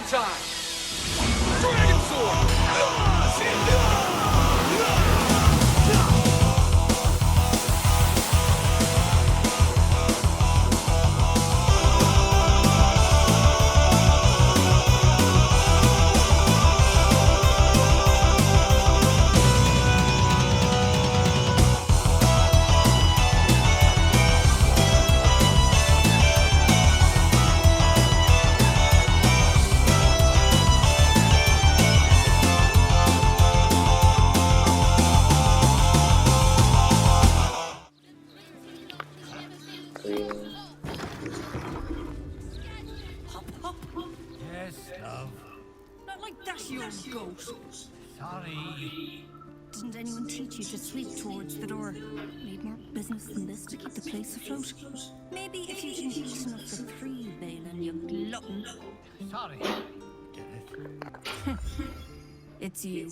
Dragon time! Dragon sword! Yes, love. Not like that, you old goat. Sorry. Didn't anyone teach you to sweep towards the door? Need more business than this to keep the place afloat? Maybe if you didn't eat enough for 3, Balin, you glutton. Sorry. Get it? It's you.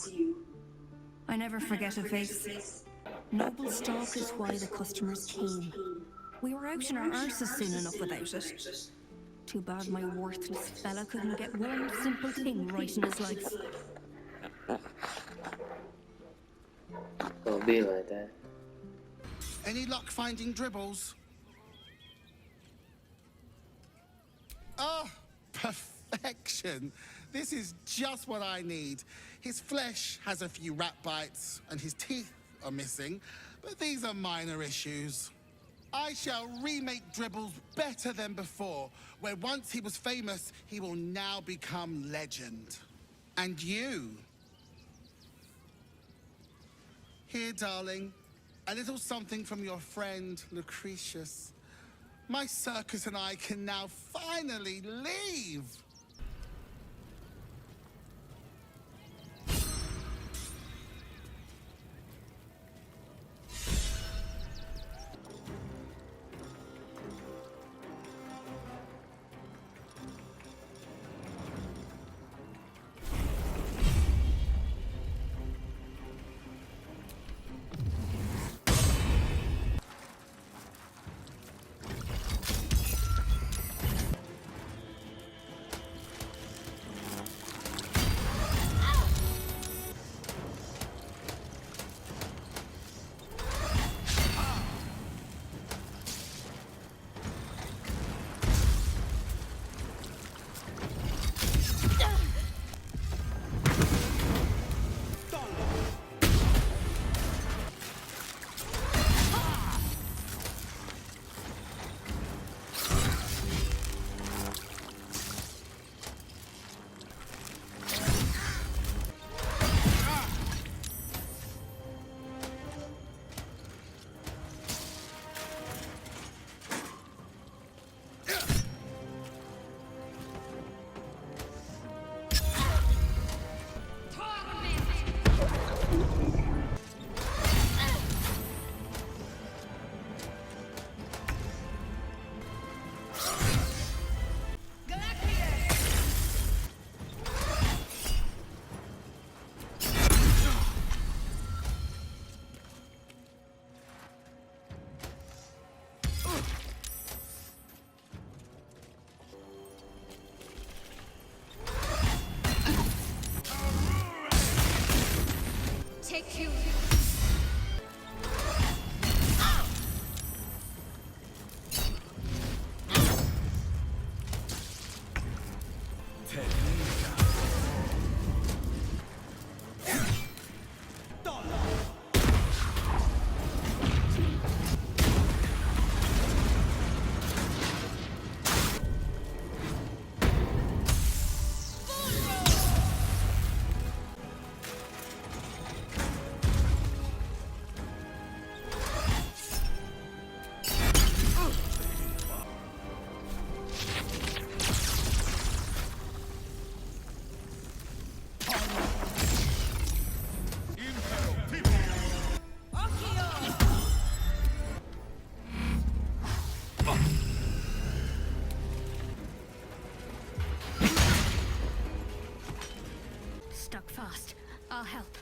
I never forget a face. Noble stock is why the customers came. We were out in our arses soon enough without it. Too bad my worthless fella couldn't get one simple thing right in his life. Don't be like that. Any luck finding dribbles? Oh, perfection. This is just what I need. His flesh has a few rat bites and his teeth are missing, but these are minor issues. I shall remake Dribbles better than before, where once he was famous, he will now become legend. And you? Here, darling, a little something from your friend, Lucretius. My circus and I can now finally leave. Take you. Stuck fast. I'll help.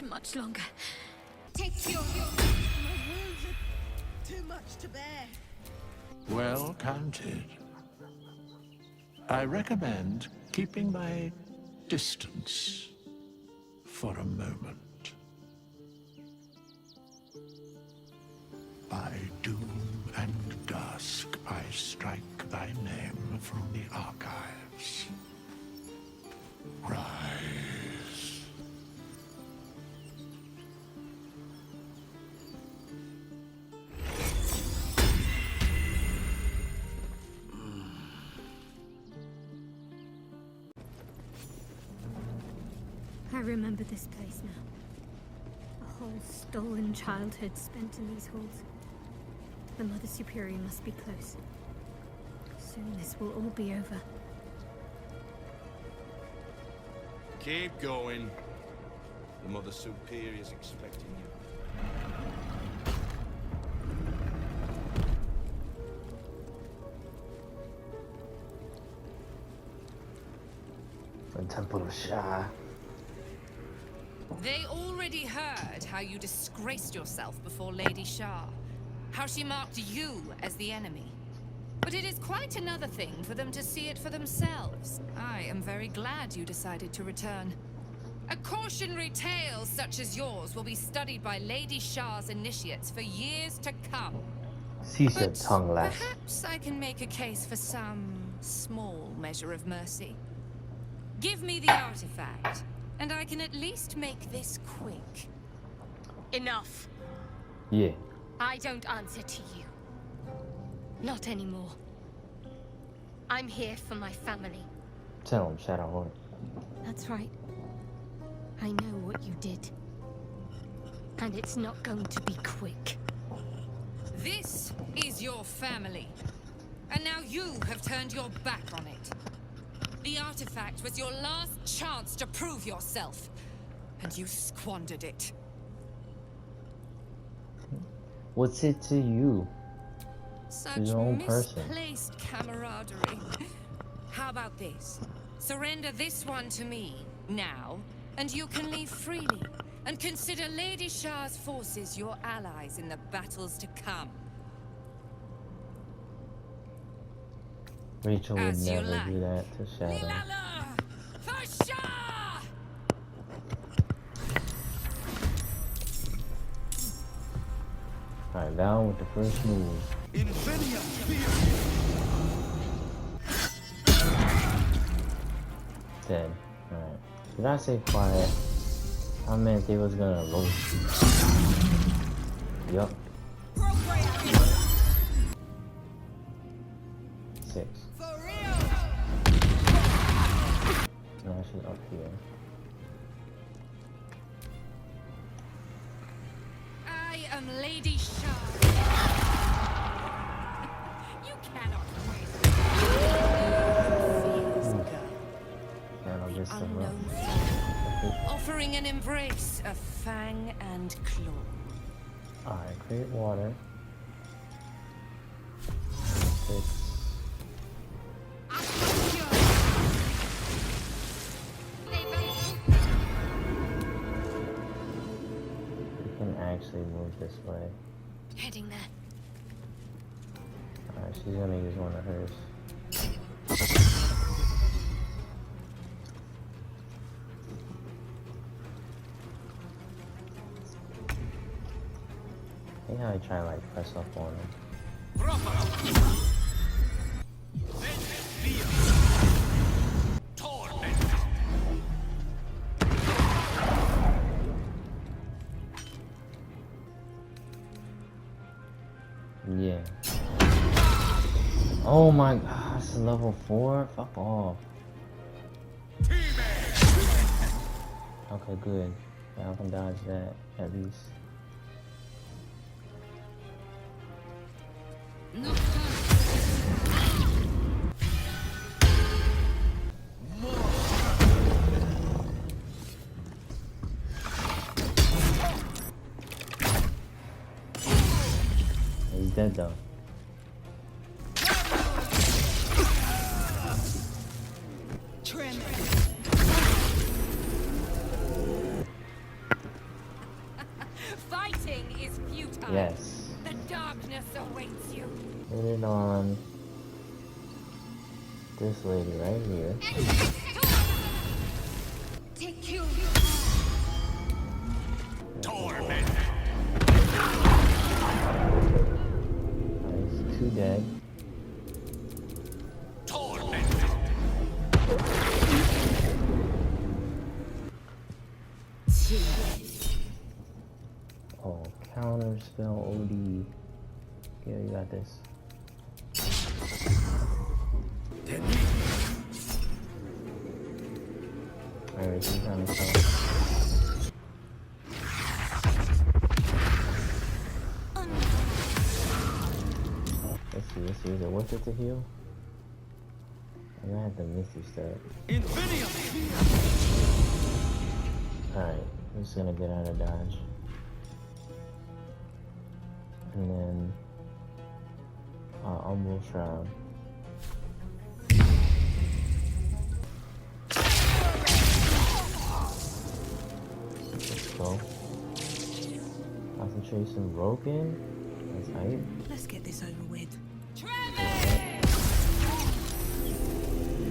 last much longer. Take your... My wounds are too much to bear. Well counted. I recommend keeping my distance for a moment. By doom and dusk, I strike thy name from the archives. Rise. I remember this place now. A whole stolen childhood spent in these halls. The Mother Superior must be close. Soon this will all be over. Keep going. The Mother Superior's expecting you. The Temple of Shar. They already heard how you disgraced yourself before Lady Shar. How she marked you as the enemy. But it is quite another thing for them to see it for themselves. I am very glad you decided to return. A cautionary tale such as yours will be studied by Lady Shar's initiates for years to come. She said But tongue lash. perhaps I can make a case for some small measure of mercy. Give me the artifact, and I can at least make this quick. Enough. Yeah. I don't answer to you. Not anymore. I'm here for my family. Tell him, Shadowheart. That's right. I know what you did. And it's not going to be quick. This is your family. And now you have turned your back on it. The artifact was your last chance to prove yourself. And you squandered it. What's it to you? Such Your own person. misplaced camaraderie. How about this? Surrender this one to me, now, and you can leave freely. And consider Lady Shar's forces your allies in the battles to come. Rachel would As you never like. do that to Shadow. Lilala! For Shar! Alright, down with the first move. Infinia fear! Dead. Alright. Did I say quiet? I meant they was gonna roast you. Yup. 6. For real. Now she's up here. I am Lady Shar. You cannot wait. And I'll just Unknown offering an embrace of fang and claw. Alright, create water. 6. We can actually move this way. Heading there. Alright, she's gonna use one of hers. See how I try to like press up on him. Yeah. Oh my god, it's level 4? Fuck off. Okay, good. Now I can dodge that at least. He's dead though. Trim. Yes. The darkness awaits you. Put it on this lady right here. Take you. Torment. Nice. 2 dead. Torment. Oh, counter spell OD. Yeah, you got this. Alright, so counter spell. Let's see, is it worth it to heal? I'm gonna have to miss you step. Alright, I'm just gonna get out of dodge. And then Umbral Shroud. Let's go. Concentration broken. That's hype. Let's get this over with.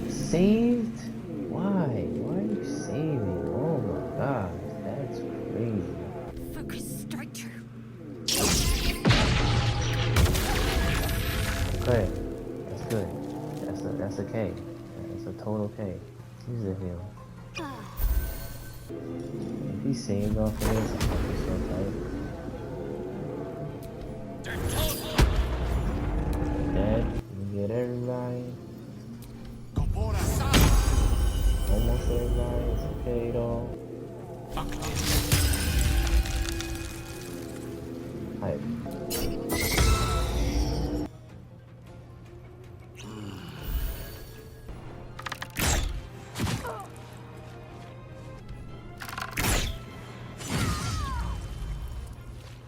Saved? Why? Why are you saving? Oh my god, that's crazy. Focus, strike true. Okay, that's good. That's a K. That's a total K. Use a heal. If he saved off of this, I'll be so tight. Dead. You get everybody. Almost everybody. It's okay though. Hype.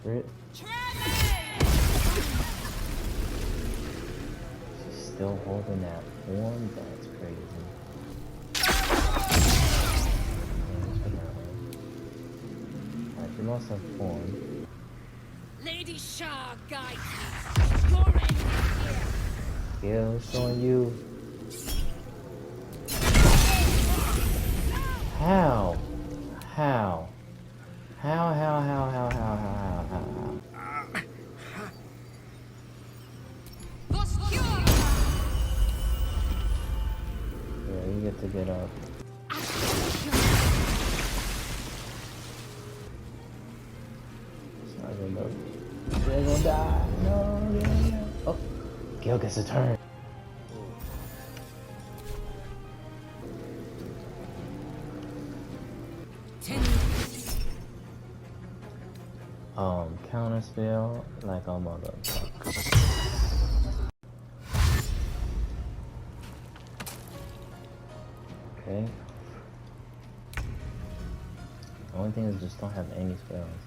Crit. She's still holding that form? That's crazy. Alright, she lost her form. Lady Shar guides you. Your end is here. Yeah, it's on you. How? How? How? Yeah, you get to get up. It's not gonna go. They're gonna die. No, yeah. Oh, Gil gets a turn. Counter spell like a motherfucker. Okay. The only thing is just don't have any spells.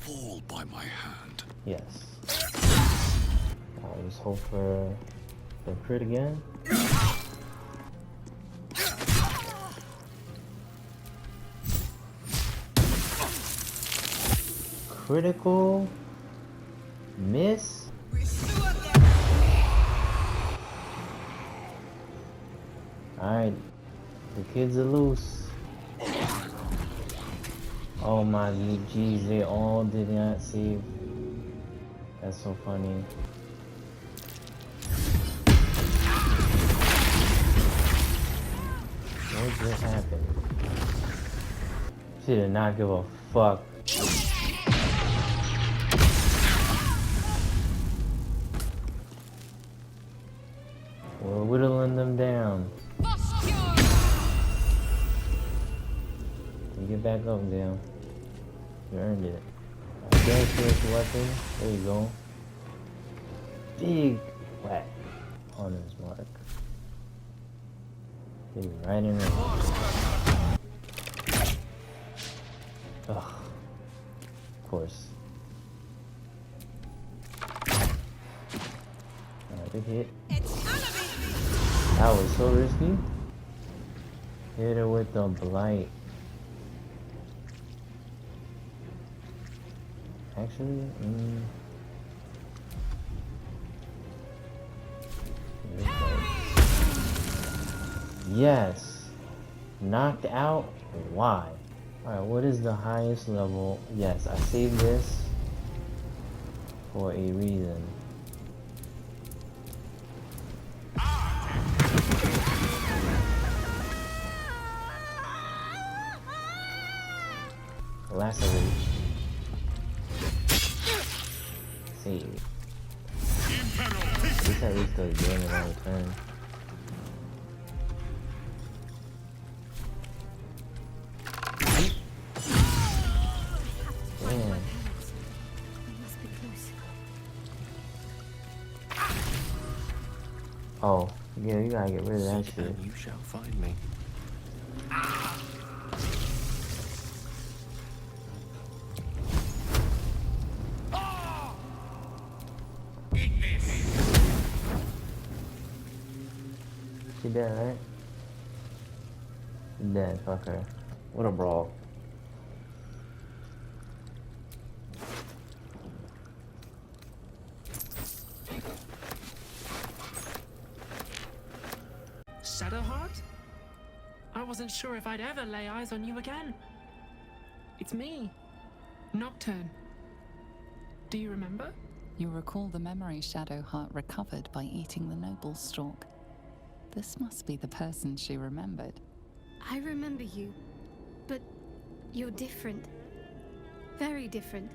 Fall by my hand. Yes. I'll just hope for the crit again. Critical miss. Alright, the kids are loose. Oh my geez, they all did not save. That's so funny. What just happened? She did not give a fuck. We're whittling them down. You get back up, Dale. You earned it. Dance spiritual weapon. There you go. Big whack on his mark. Hit him right in the ugh. Of course. Alright, big hit. That was so risky. Hit her with the blight. Actually, yes. Knocked out? Why? Alright, what is the highest level? Yes, I saved this for a reason. Lacerate. Save. This at least does damage on the turn. Damn. Oh, yeah, you gotta get rid of that shit. And you shall find me. She dead, right? She dead, fuck her. What a brawl. Shadowheart? I wasn't sure if I'd ever lay eyes on you again. It's me, Nocturne. Do you remember? You recall the memory Shadowheart recovered by eating the noble stalk. This must be the person she remembered. I remember you, but you're different. Very different.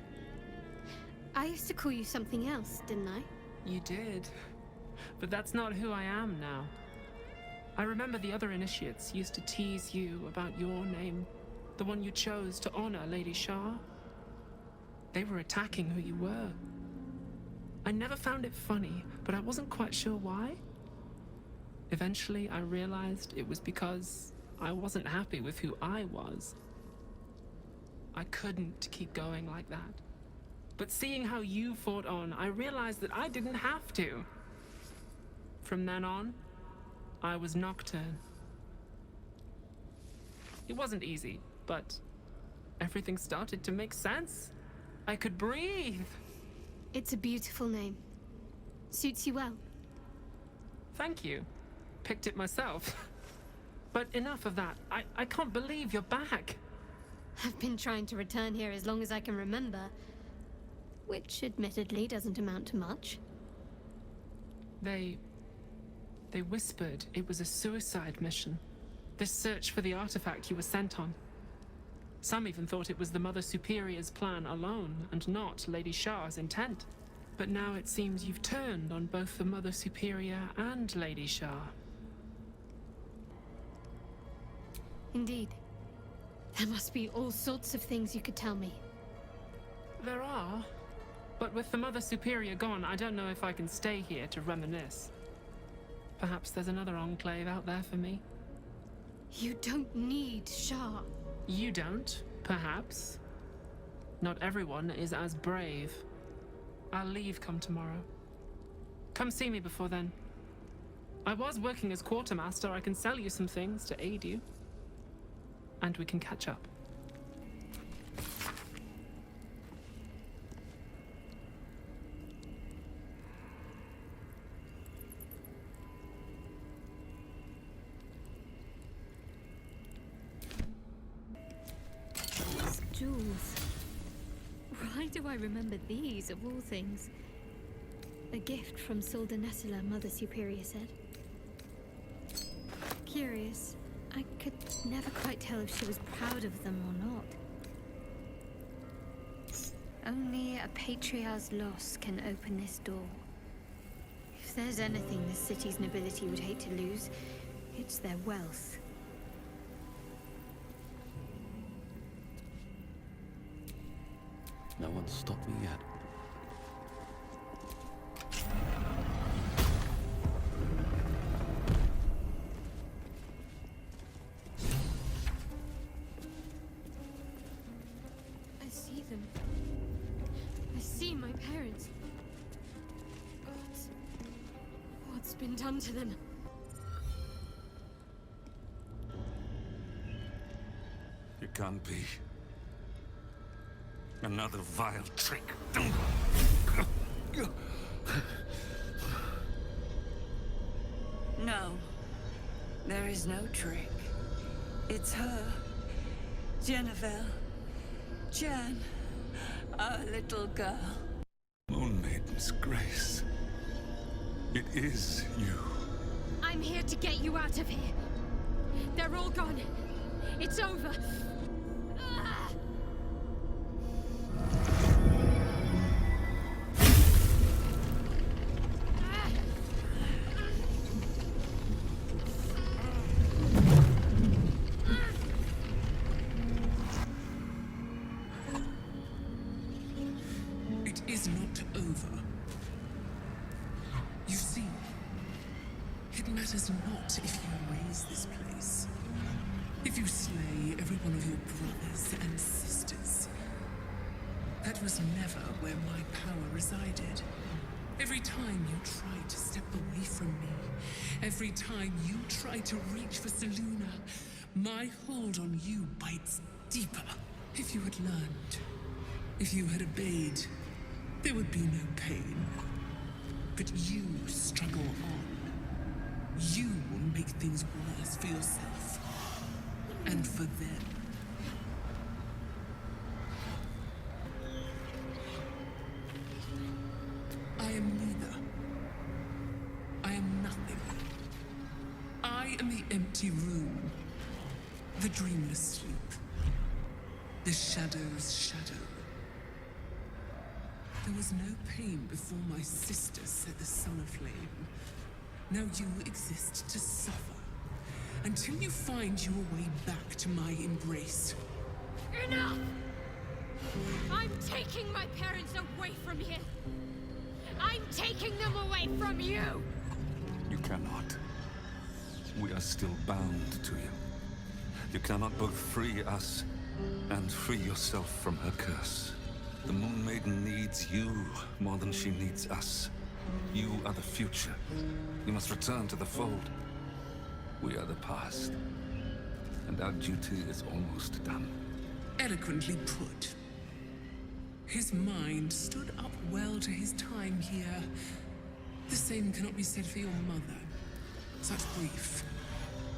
I used to call you something else, didn't I? You did. But that's not who I am now. I remember the other initiates used to tease you about your name, the one you chose to honor Lady Shar. They were attacking who you were. I never found it funny, but I wasn't quite sure why. Eventually, I realized it was because I wasn't happy with who I was. I couldn't keep going like that. But seeing how you fought on, I realized that I didn't have to. From then on, I was Nocturne. It wasn't easy, but everything started to make sense. I could breathe. It's a beautiful name. Suits you well. Thank you. Picked it myself. But enough of that. I can't believe you're back. I've been trying to return here as long as I can remember, which admittedly doesn't amount to much. They whispered it was a suicide mission. This search for the artifact you were sent on. Some even thought it was the Mother Superior's plan alone, and not Lady Shar's intent. But now it seems you've turned on both the Mother Superior and Lady Shar. Indeed. There must be all sorts of things you could tell me. There are. But with the Mother Superior gone, I don't know if I can stay here to reminisce. Perhaps there's another enclave out there for me. You don't need Shar. You don't, perhaps. Not everyone is as brave. I'll leave come tomorrow. Come see me before then. I was working as quartermaster. I can sell you some things to aid you. And we can catch up. Jewels. Why do I remember these, of all things? A gift from Solda Nessila, Mother Superior said. Curious. I could never quite tell if she was proud of them or not. Only a patriarch's loss can open this door. If there's anything this city's nobility would hate to lose, it's their wealth. No one's stopped me yet. I see them. I see my parents. What's been done to them? It can't be. Another vile trick. No. There is no trick. It's her. Jennifer. Jen. Our little girl. Moon Maiden's grace. It is you. I'm here to get you out of here. They're all gone. It's over. Ah! It is not over. You see, it matters not if you raise this place. If you slay every one of your brothers and sisters. That was never where my power resided. Every time you try to step away from me, every time you try to reach for Seluna, my hold on you bites deeper. If you had learned, if you had obeyed, there would be no pain. But you struggle on. You will make things worse for yourself. And for them. I am neither. I am nothing. I am the empty room. The dreamless sleep. The shadow's shadow. There was no pain before my sister set the sun aflame. Now you exist to suffer. Until you find your way back to my embrace. Enough! I'm taking my parents away from here. I'm taking them away from you! You cannot. We are still bound to you. You cannot both free us and free yourself from her curse. The Moon Maiden needs you more than she needs us. You are the future. You must return to the fold. We are the past. And our duty is almost done. Eloquently put. His mind stood up well to his time here. The same cannot be said for your mother. Such brief,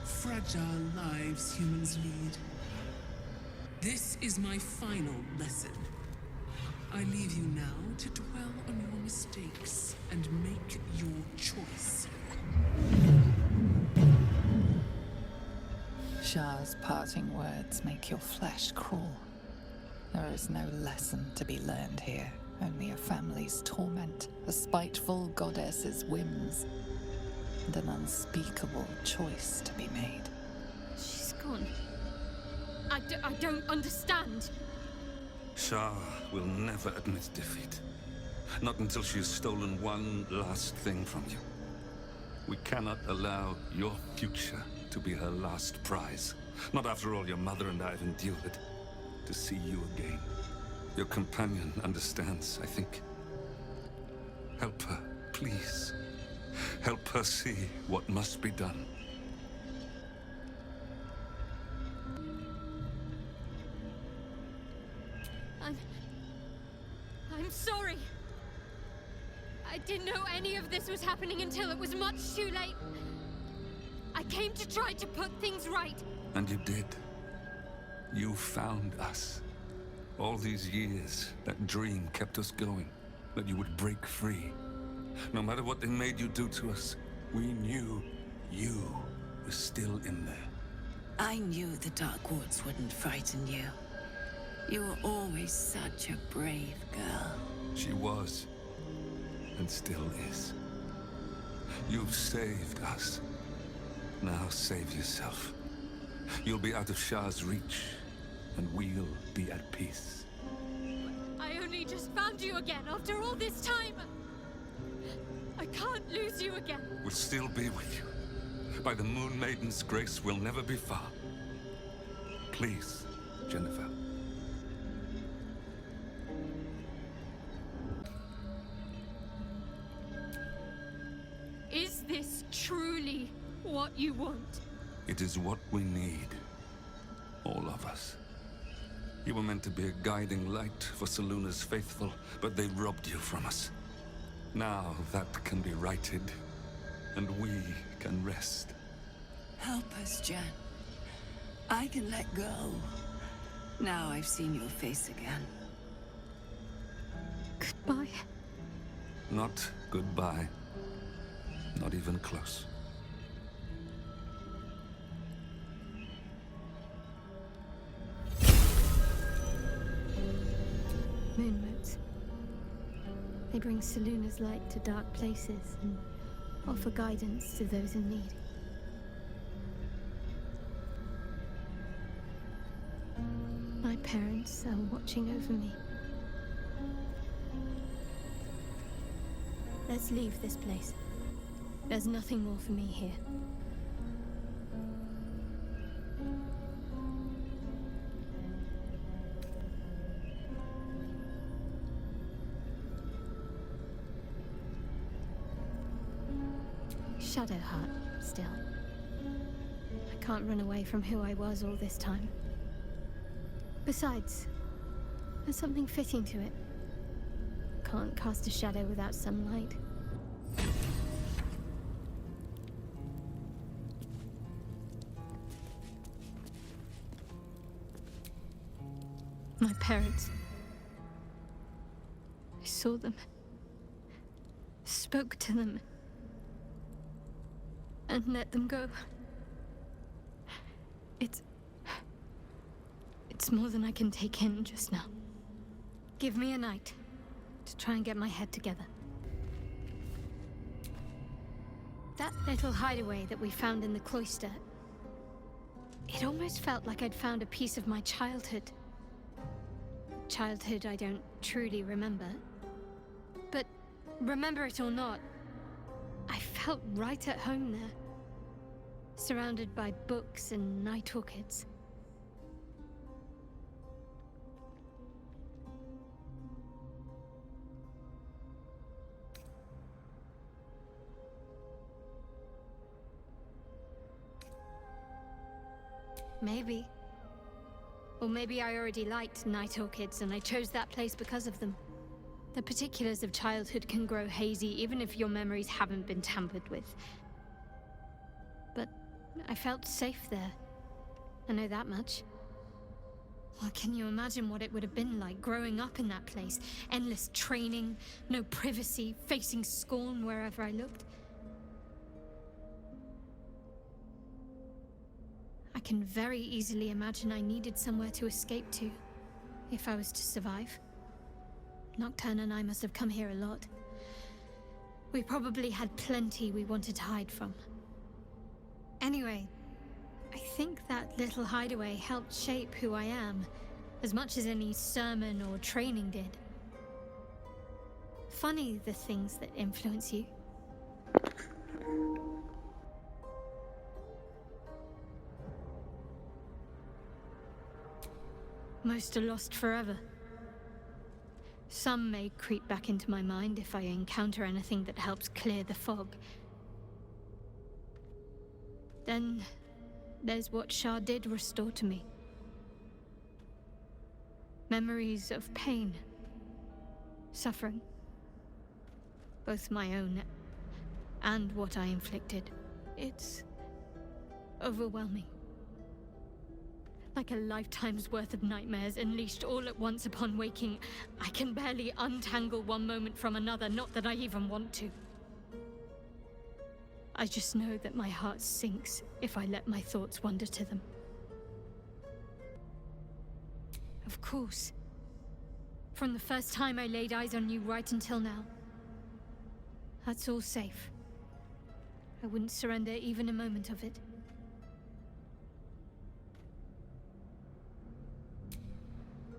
fragile lives humans lead. This is my final lesson. I leave you now to dwell on your mistakes and make your choice. Shar's parting words make your flesh crawl. There is no lesson to be learned here, only a family's torment, a spiteful goddess's whims, and an unspeakable choice to be made. She's gone. I don't understand. Shar will never admit defeat. Not until she has stolen one last thing from you. We cannot allow your future to be her last prize. Not after all your mother and I have endured. To see you again. Your companion understands, I think. Help her, please. Help her see what must be done. I'm sorry. I didn't know any of this was happening until it was much too late. I came to try to put things right. And you did. You found us. All these years, that dream kept us going. That you would break free. No matter what they made you do to us, we knew you were still in there. I knew the Dark Woods wouldn't frighten you. You were always such a brave girl. She was. And still is. You've saved us. Now save yourself. You'll be out of Shar's reach, and we'll be at peace. I only just found you again after all this time. I can't lose you again. We'll still be with you. By the Moon Maiden's grace, we'll never be far. Please, Jennifer. Is this truly what you want? It is what we need. All of us. You were meant to be a guiding light for Seluna's faithful, but they robbed you from us. Now that can be righted, and we can rest. Help us, Jan. I can let go. Now I've seen your face again. Goodbye. Not goodbye. Not even close. Moonmotes. They bring Seluna's light to dark places and offer guidance to those in need. My parents are watching over me. Let's leave this place. There's nothing more for me here. Shadowheart, still. I can't run away from who I was all this time. Besides, there's something fitting to it. Can't cast a shadow without sunlight. My parents. I saw them. Spoke to them. And let them go. It's more than I can take in just now. Give me a night to try and get my head together. That little hideaway that we found in the cloister, it almost felt like I'd found a piece of my childhood. Childhood I don't truly remember. But remember it or not, I felt right at home there. Surrounded by books and night orchids. Maybe. Or maybe I already liked night orchids and I chose that place because of them. The particulars of childhood can grow hazy even if your memories haven't been tampered with. But I felt safe there. I know that much. Well, can you imagine what it would have been like growing up in that place? Endless training, no privacy, facing scorn wherever I looked. I can very easily imagine I needed somewhere to escape to, if I was to survive. Nocturne and I must have come here a lot. We probably had plenty we wanted to hide from. Anyway, I think that little hideaway helped shape who I am, as much as any sermon or training did. Funny the things that influence you. Most are lost forever. Some may creep back into my mind if I encounter anything that helps clear the fog. Then there's what Shar did restore to me. Memories of pain, suffering, both my own and what I inflicted. It's overwhelming. Like a lifetime's worth of nightmares unleashed all at once upon waking. I can barely untangle one moment from another, not that I even want to. I just know that my heart sinks if I let my thoughts wander to them. Of course. From the first time I laid eyes on you right until now. That's all safe. I wouldn't surrender even a moment of it.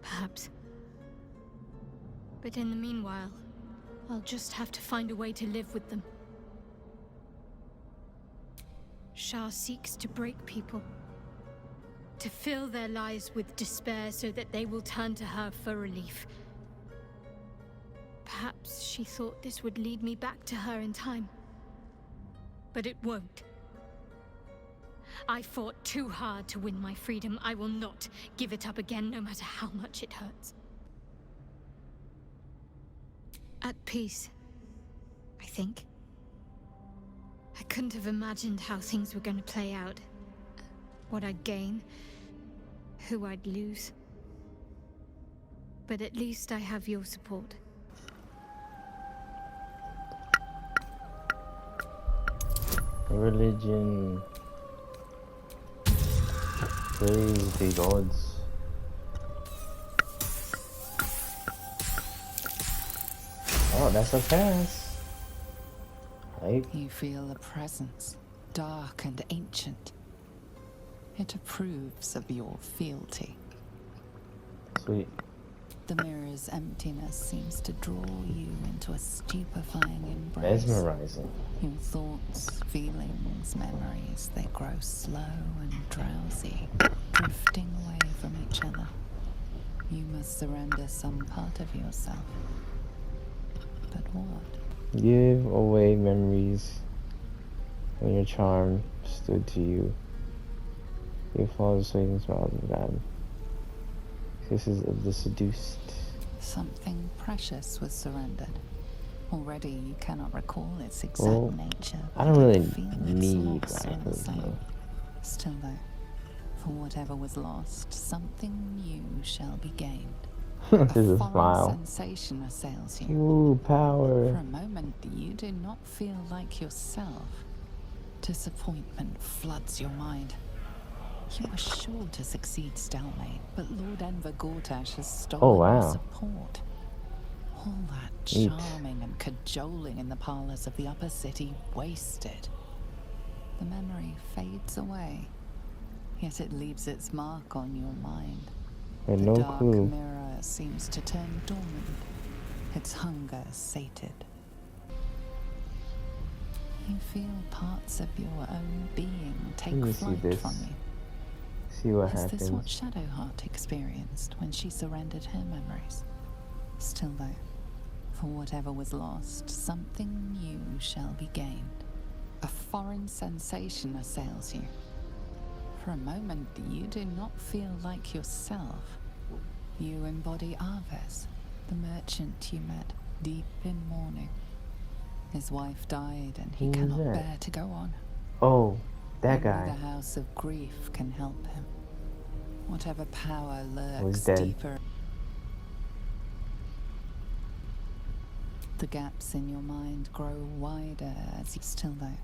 Perhaps. But in the meanwhile, I'll just have to find a way to live with them. Shar seeks to break people. To fill their lives with despair so that they will turn to her for relief. Perhaps she thought this would lead me back to her in time. But it won't. I fought too hard to win my freedom. I will not give it up again, no matter how much it hurts. At peace, I think. I couldn't have imagined how things were going to play out. What I'd gain, who I'd lose. But at least I have your support. Religion. Praise the gods. Oh, that's a pass. Right? You feel a presence, dark and ancient. It approves of your fealty. Sweet. The mirror's emptiness seems to draw you into a stupefying embrace. Mesmerizing. Your thoughts, feelings, memories, they grow slow and drowsy, drifting away from each other. You must surrender some part of yourself. But what? Give away memories when your charm stood to you. You fall asleep and smile at God. Kisses of the seduced. Something precious was surrendered. Already you cannot recall its exact nature. I don't really need rifles, though. Still though, for whatever was lost, something new shall be gained. This is a foreign smile. sensation assails you. Ooh, power. For a moment, you do not feel like yourself. Disappointment floods your mind. You were sure to succeed, Stalmain, but Lord Enver Gortash has stolen your support. All that charming and cajoling in the parlors of the upper city wasted. The memory fades away, yet it leaves its mark on your mind. I had The no dark clue. mirror seems to turn dormant, its hunger sated. You feel parts of your own being take Let me see flight this. from you. See what Is happens. this what Shadowheart experienced when she surrendered her memories? Still though, for whatever was lost, something new shall be gained. A foreign sensation assails you. For a moment, you do not feel like yourself. You embody Arves, the merchant you met deep in mourning. His wife died and he Who is cannot that? bear to go on. Oh, that Only guy. the House of Grief can help him. Whatever power lurks he's dead. deeper. The gaps in your mind grow wider as you still though.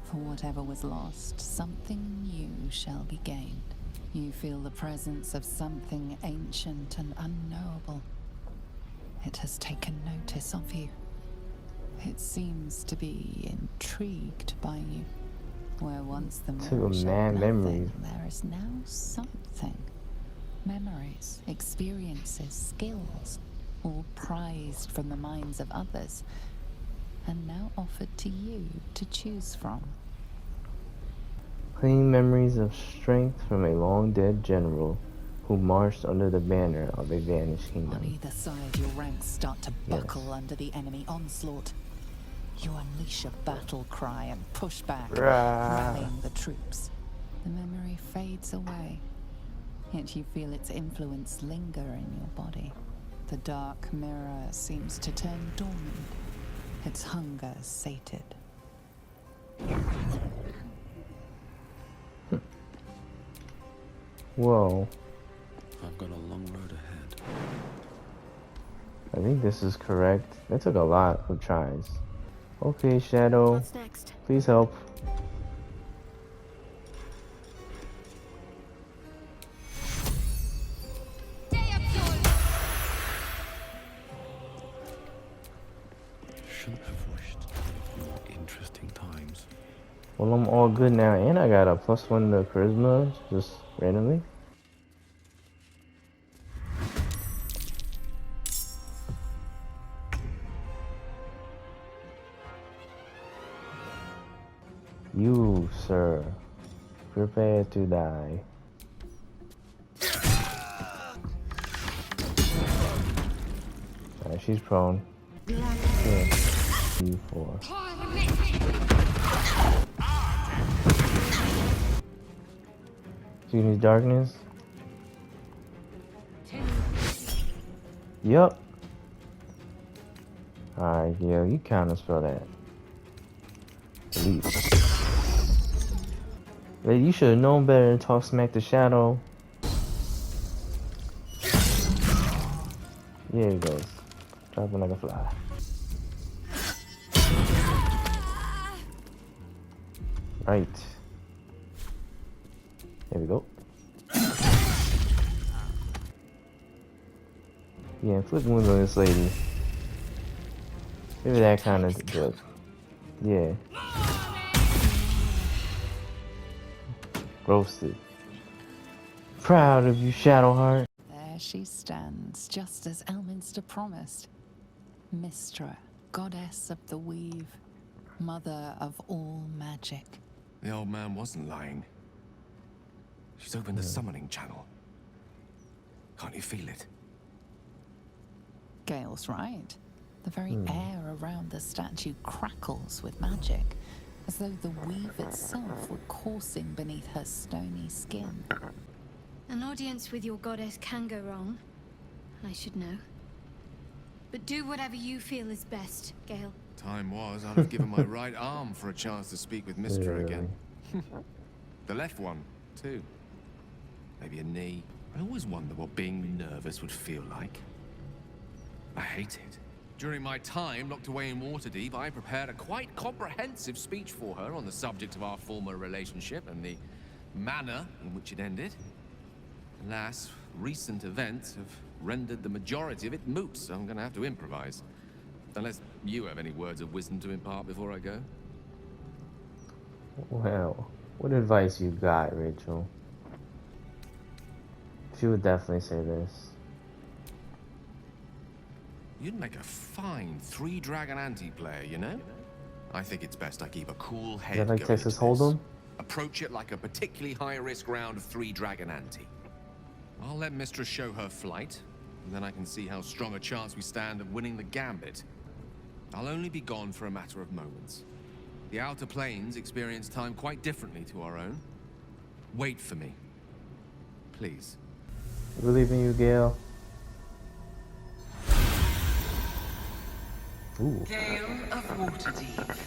For whatever was lost, something new shall be gained. You feel the presence of something ancient and unknowable. It has taken notice of you. It seems to be intrigued by you. Where once the mirror showed man nothing, memories. there is now something. Memories, experiences, skills, all prized from the minds of others, and now offered to you to choose from. Clean memories of strength from a long-dead general who marched under the banner of a vanished On kingdom. either side, your ranks start to buckle under the enemy onslaught. You unleash a battle cry and push back, rallying the troops. The memory fades away, yet you feel its influence linger in your body. The dark mirror seems to turn dormant, its hunger sated. Whoa. I've got a long road ahead. I think this is correct. That took a lot of tries. Okay, Shadow. What's next? Please help. Shouldn't have wished more interesting times. Well, I'm all good now, and I got a +1 to charisma, just randomly. You, sir, prepare to die. Alright, she's prone. Yeah. E4. You need darkness? Yup. Alright, yeah, you counterspell that. At least. Lady, you should have known better than talk smack to Shadow. There he goes. Dropping like a fly. Right. There we go. Yeah, flip wings on this lady. Maybe that kind of good. Yeah. Roasted. Proud of you, Shadowheart. There she stands, just as Elminster promised. Mystra, goddess of the weave, mother of all magic. The old man wasn't lying. She's opened the summoning channel. Can't you feel it? Gale's right. The very air around the statue crackles with magic, as though the weave itself were coursing beneath her stony skin. An audience with your goddess can go wrong. I should know. But do whatever you feel is best, Gale. Time was, I'd have given my right arm for a chance to speak with Mystra again. The left one, too. Maybe a knee. I always wonder what being nervous would feel like. I hate it. During my time locked away in Waterdeep, I prepared a quite comprehensive speech for her on the subject of our former relationship and the manner in which it ended. Alas, recent events have rendered the majority of it moot, so I'm gonna have to improvise. Unless you have any words of wisdom to impart before I go. Well, what advice you got, Rachel? She would definitely say this. You'd make a fine three-dragon anti-player, you know? I think it's best I keep a cool head. Is that like going Texas into this. Hold'em? Approach it like a particularly high-risk round of three-dragon ante. I'll let Mistress show her flight, and then I can see how strong a chance we stand of winning the gambit. I'll only be gone for a matter of moments. The Outer Planes experience time quite differently to our own. Wait for me. Please. I believe in you, Gale. Ooh. Gale of Waterdeep.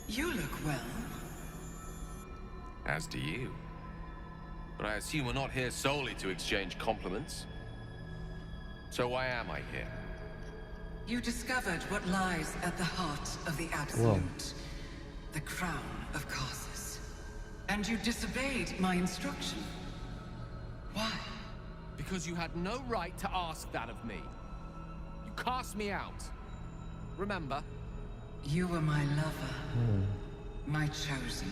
You look well. As do you. But I assume we're not here solely to exchange compliments. So why am I here? You discovered what lies at the heart of the Absolute. The crown of Karsus. And you disobeyed my instruction. Why? Because you had no right to ask that of me. You cast me out. Remember? You were my lover. My chosen.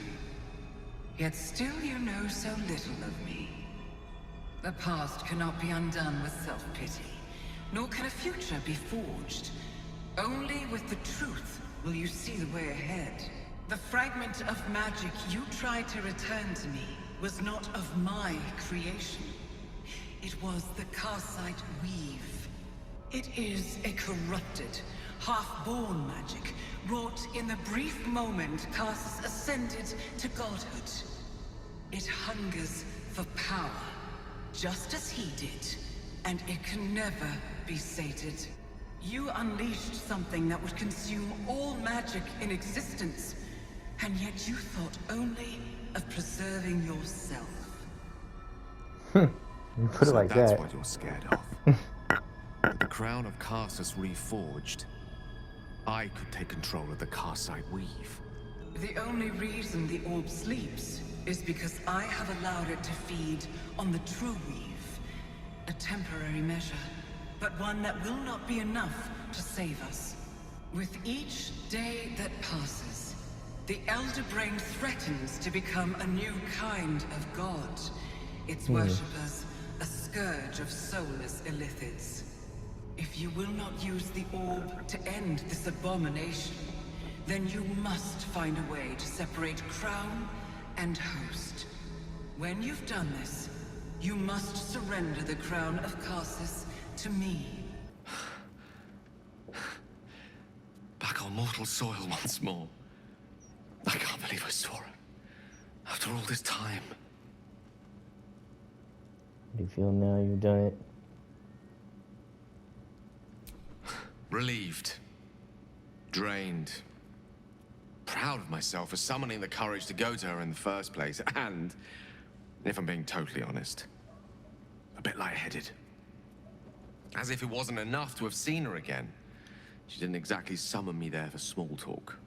Yet still you know so little of me. The past cannot be undone with self-pity, nor can a future be forged. Only with the truth will you see the way ahead. The fragment of magic you tried to return to me was not of my creation. It was the Karsite weave. It is a corrupted, half-born magic, wrought in the brief moment Karsus ascended to godhood. It hungers for power, just as he did, and it can never be sated. You unleashed something that would consume all magic in existence, and yet you thought only of preserving yourself. You put it like that's that. what you're scared of. With the crown of Karsus reforged, I could take control of the Karsite weave. The only reason the orb sleeps is because I have allowed it to feed on the true weave. A temporary measure, but one that will not be enough to save us. With each day that passes, the Elder Brain threatens to become a new kind of god. Its worshippers, a scourge of soulless illithids. If you will not use the orb to end this abomination, then you must find a way to separate crown and host. When you've done this, you must surrender the crown of Karsus to me. Back on mortal soil once more. I can't believe I saw her. After all this time. Do you feel now you've done it? Relieved. Drained. Proud of myself for summoning the courage to go to her in the first place, and, if I'm being totally honest, a bit lightheaded. As if it wasn't enough to have seen her again. She didn't exactly summon me there for small talk.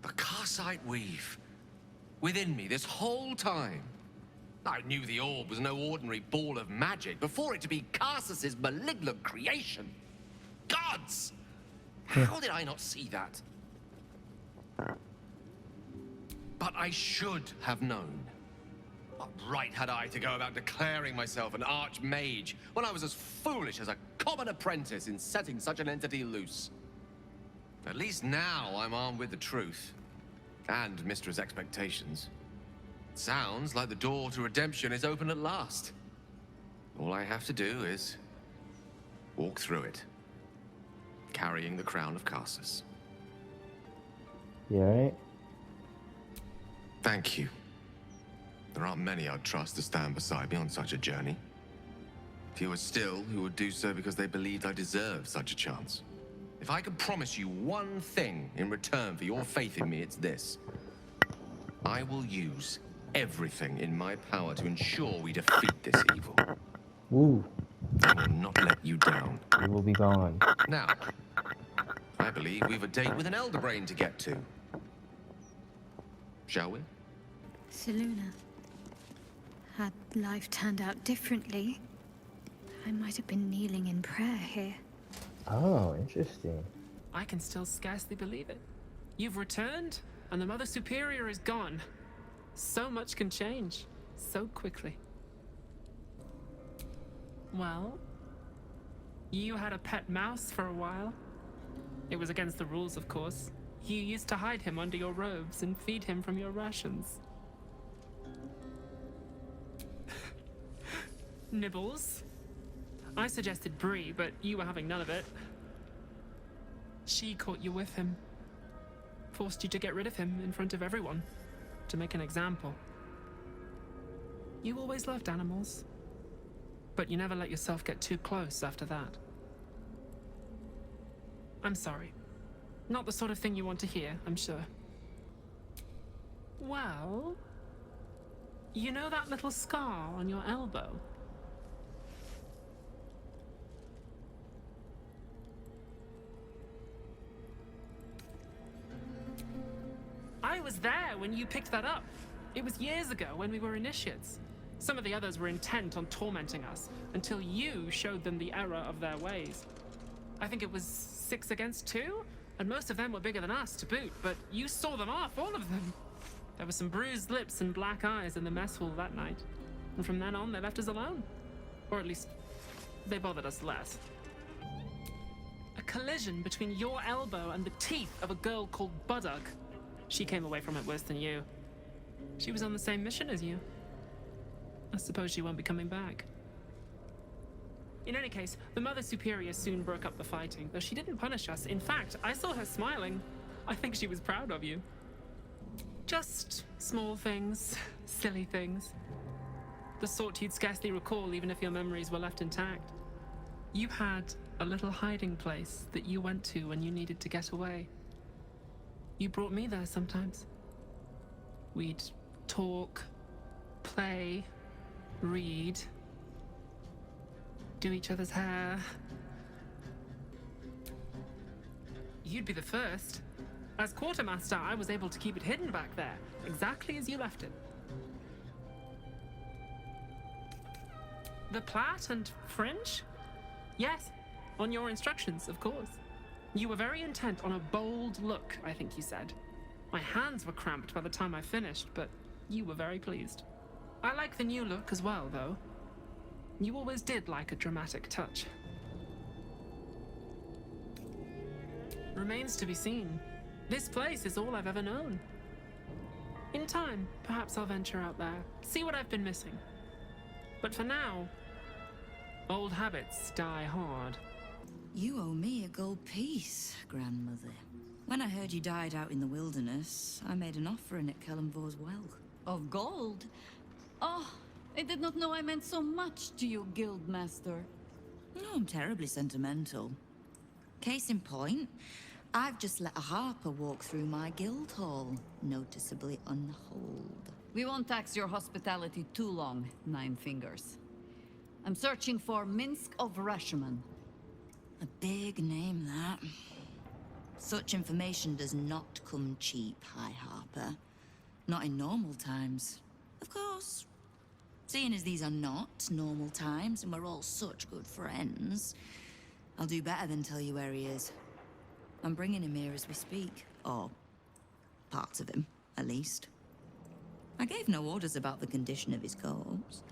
The Karsite weave. Within me this whole time. I knew the orb was no ordinary ball of magic before it to be Karsus's malignant creation. Gods! How did I not see that? But I should have known. What right had I to go about declaring myself an archmage when I was as foolish as a common apprentice in setting such an entity loose? At least now I'm armed with the truth. And Mistra's expectations. Sounds like the door to redemption is open at last. All I have to do is walk through it, carrying the crown of Karsus. You alright? Thank you. There aren't many I'd trust to stand beside me on such a journey. Fewer still who would do so because they believed I deserved such a chance. If I could promise you one thing in return for your faith in me, it's this. I will use everything in my power to ensure we defeat this evil. Woo. I will not let you down. You will be gone. Now, I believe we've a date with an Elder Brain to get to. Shall we? Seluna, had life turned out differently, I might have been kneeling in prayer here. Oh, interesting. I can still scarcely believe it. You've returned, and the Mother Superior is gone. So much can change, so quickly. Well, you had a pet mouse for a while. It was against the rules, of course. You used to hide him under your robes and feed him from your rations. Nibbles. I suggested Bree, but you were having none of it. She caught you with him. Forced you to get rid of him in front of everyone. To make an example. You always loved animals. But you never let yourself get too close after that. I'm sorry. Not the sort of thing you want to hear, I'm sure. Well... You know that little scar on your elbow? I was there when you picked that up. It was years ago when we were initiates. Some of the others were intent on tormenting us until you showed them the error of their ways. I think it was 6 against 2, and most of them were bigger than us to boot, but you saw them off, all of them. There were some bruised lips and black eyes in the mess hall that night, and from then on they left us alone. Or at least, they bothered us less. A collision between your elbow and the teeth of a girl called Baldur. She came away from it worse than you. She was on the same mission as you. I suppose she won't be coming back. In any case, the Mother Superior soon broke up the fighting, though she didn't punish us. In fact, I saw her smiling. I think she was proud of you. Just small things, silly things. The sort you'd scarcely recall even if your memories were left intact. You had a little hiding place that you went to when you needed to get away. You brought me there sometimes. We'd talk, play, read, do each other's hair. You'd be the first. As quartermaster, I was able to keep it hidden back there, exactly as you left it. The plait and fringe? Yes, on your instructions, of course. You were very intent on a bold look, I think you said. My hands were cramped by the time I finished, but you were very pleased. I like the new look as well, though. You always did like a dramatic touch. Remains to be seen. This place is all I've ever known. In time, perhaps I'll venture out there, see what I've been missing. But for now, old habits die hard. You owe me a gold piece, grandmother. When I heard you died out in the wilderness, I made an offering at Kellenvor's well. Of gold? Oh, I did not know I meant so much to you, Guildmaster. No, I'm terribly sentimental. Case in point, I've just let a harper walk through my guild hall, noticeably unholed. We won't tax your hospitality too long, Nine Fingers. I'm searching for Minsk of Rashomon. A big name, that. Such information does not come cheap, High Harper. Not in normal times. Of course. Seeing as these are not normal times and we're all such good friends, I'll do better than tell you where he is. I'm bringing him here as we speak. Or parts of him, at least. I gave no orders about the condition of his corpse.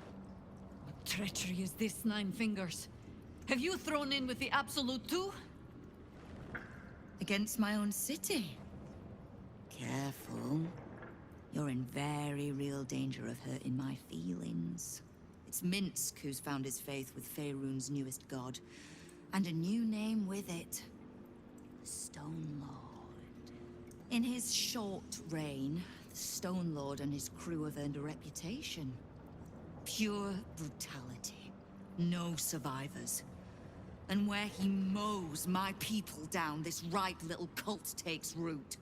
What treachery is this, Nine Fingers? Have you thrown in with the Absolute too? Against my own city? Careful. You're in very real danger of hurting my feelings. It's Minsk who's found his faith with Faerun's newest god. And a new name with it. The Stone Lord. In his short reign, the Stone Lord and his crew have earned a reputation. Pure brutality. No survivors. And where he mows my people down, this ripe little cult takes root.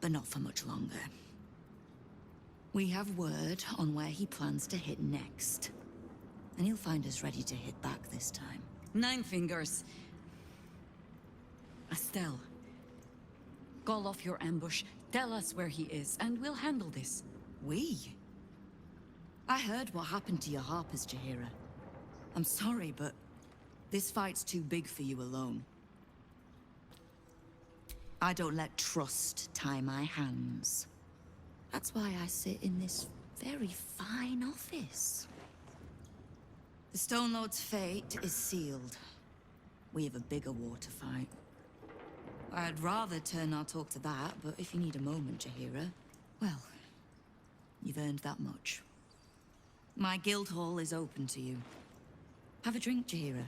But not for much longer. We have word on where he plans to hit next. And he'll find us ready to hit back this time. Nine Fingers. Estelle. Call off your ambush, tell us where he is, and we'll handle this. We? I heard what happened to your harpers, Jaheira. I'm sorry, but this fight's too big for you alone. I don't let trust tie my hands. That's why I sit in this very fine office. The Stone Lord's fate is sealed. We have a bigger war to fight. I'd rather turn our talk to that, but if you need a moment, Jaheira, well, you've earned that much. My guild hall is open to you. Have a drink, Jaheira.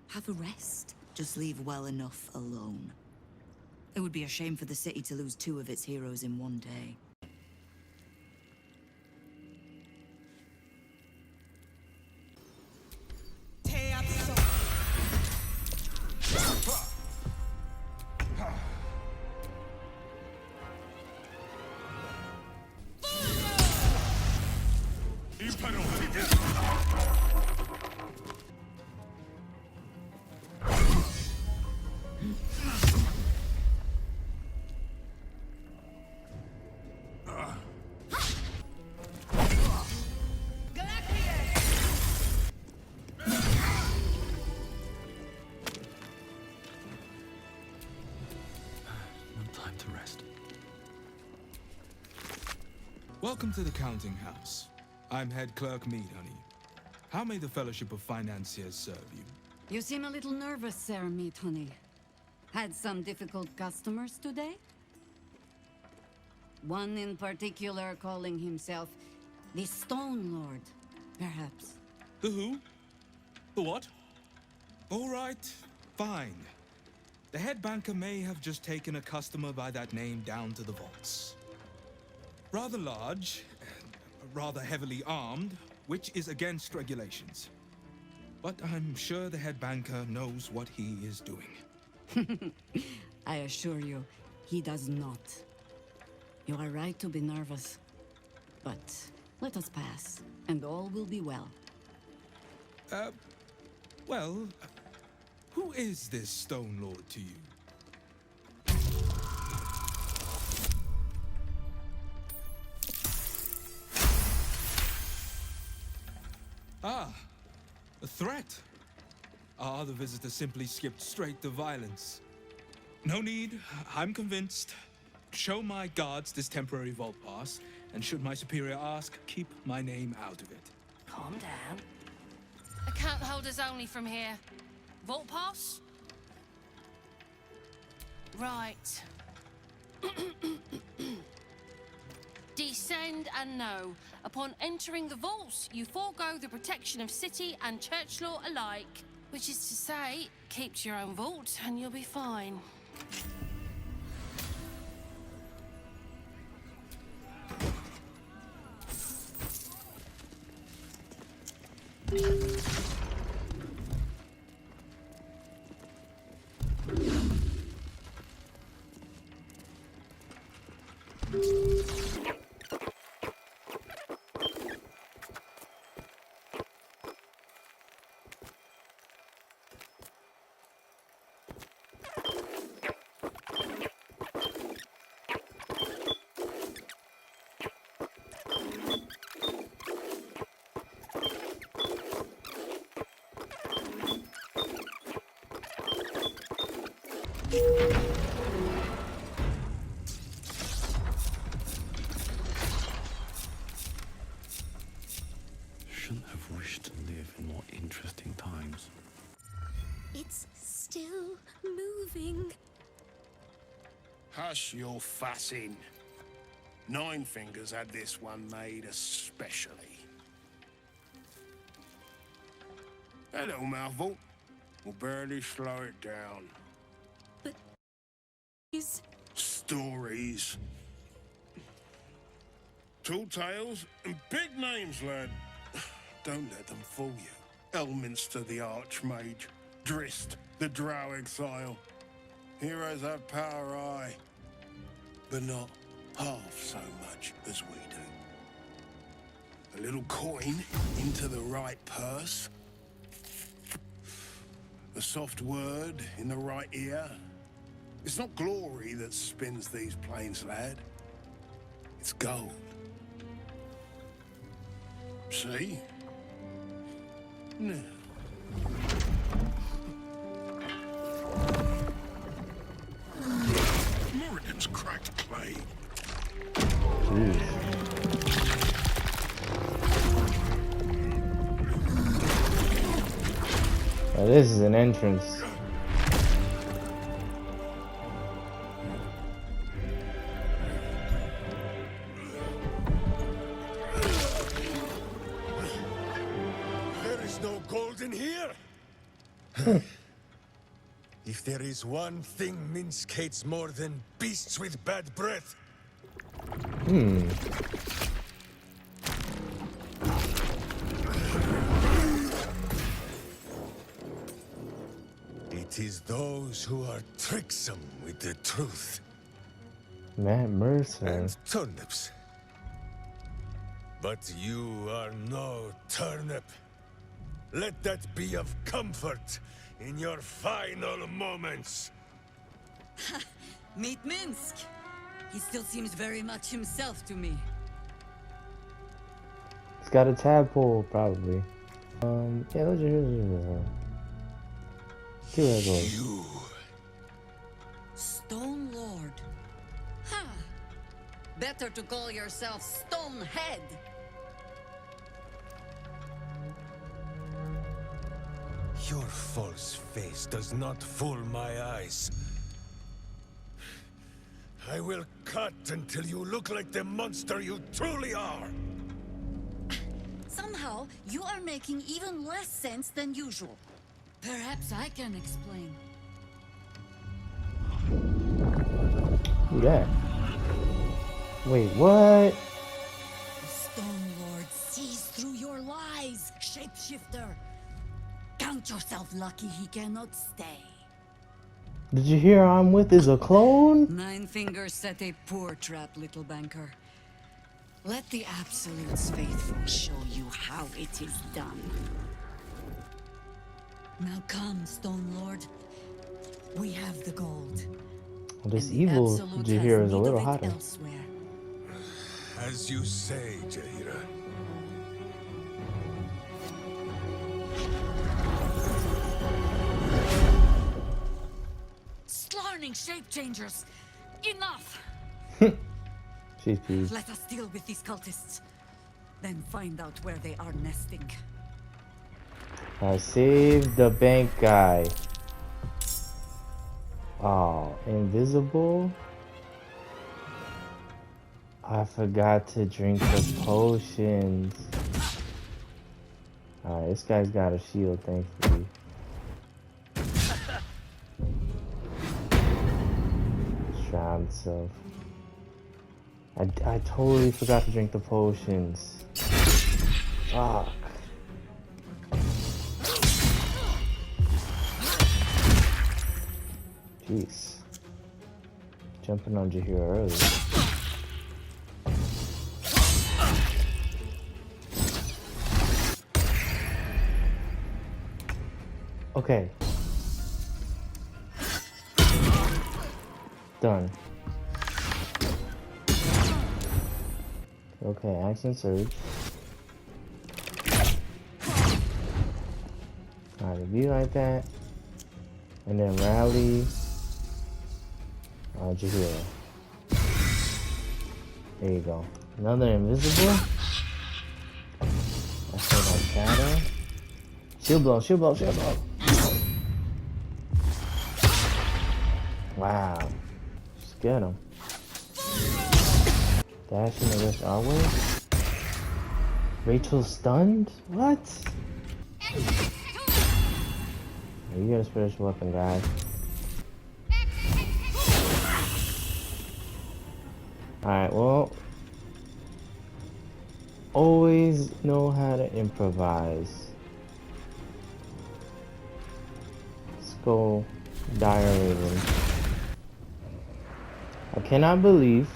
Have a rest. Just leave well enough alone. It would be a shame for the city to lose 2 of its heroes in one day. Welcome to the counting house. I'm head clerk Mead, honey. How may the Fellowship of Financiers serve you? You seem a little nervous, Sir Meat Honey. Had some difficult customers today? One in particular calling himself the Stone Lord, perhaps. The who? The what? All right, fine. The head banker may have just taken a customer by that name down to the vaults. Rather large, rather heavily armed, which is against regulations. But I'm sure the head banker knows what he is doing. I assure you, he does not. You are right to be nervous. But let us pass, and all will be well. Well, who is this Stone Lord to you? Ah, a threat. Our other visitor simply skipped straight to violence. No need, I'm convinced. Show my guards this temporary vault pass, and should my superior ask, keep my name out of it. Calm down. Account holders only from here. Vault pass? Right. Descend and know. Upon entering the vaults, you forego the protection of city and church law alike. Which is to say, keep to your own vault and you'll be fine. Shouldn't have wished to live in more interesting times. It's still moving. Hush your fussing. Nine Fingers had this one made especially. That little mouthful will barely slow it down. But is stories. Tall tales and big names, lad. Don't let them fool you. Elminster the Archmage, Drist the Drow Exile. Heroes have power, aye, but not half so much as we do. A little coin into the right purse. A soft word in the right ear. It's not glory that spins these plains, lad. It's gold. See? Now. Morrigan's cracked clay. Oh, this is an entrance. There is no gold in here. If there is one thing Minsk hates more than beasts with bad breath. It is those who are tricksome with the truth. Matt Mercer. And turnips. But you are no turnip. Let that be of comfort in your final moments. Meet Minsk. He still seems very much himself to me. He's got a tadpole, probably. Yeah, let's just see where it goes. You. Stone Lord. Huh. Better to call yourself Stonehead. Your false face does not fool my eyes. I will cut until you look like the monster you truly are. Somehow, you are making even less sense than usual. Perhaps I can explain. Who that? Wait, what? The Stone Lord sees through your lies, shapeshifter. Count yourself lucky he cannot stay. Did you hear I'm with is a clone? Nine Fingers set a poor trap, little banker. Let the Absolute's faithful show you how it is done. Now come, Stone Lord. We have the gold. This and evil Absolute Jahir has is a need little of it hotter. elsewhere. As you say, Jahira. Slarning shape changers! Enough! She's peeved. Let us deal with these cultists. Then find out where they are nesting. I saved the bank guy. Oh, invisible? I forgot to drink the potions. Alright, this guy's got a shield, thankfully. Shroud himself. I totally forgot to drink the potions. Fuck. Jeez. Jumping on Jahir early. Okay. Done. Okay, action surge. Alright, be like that. And then rally. Jahira. There you go. Another invisible. That's like shadow. Shield blow, shield blow, shield blow. Wow. Just get him. Dashing against our way. Rachel stunned? What? You got a spiritual weapon, guys. Alright, well. Always know how to improvise. Let's go Dire Raven. I cannot believe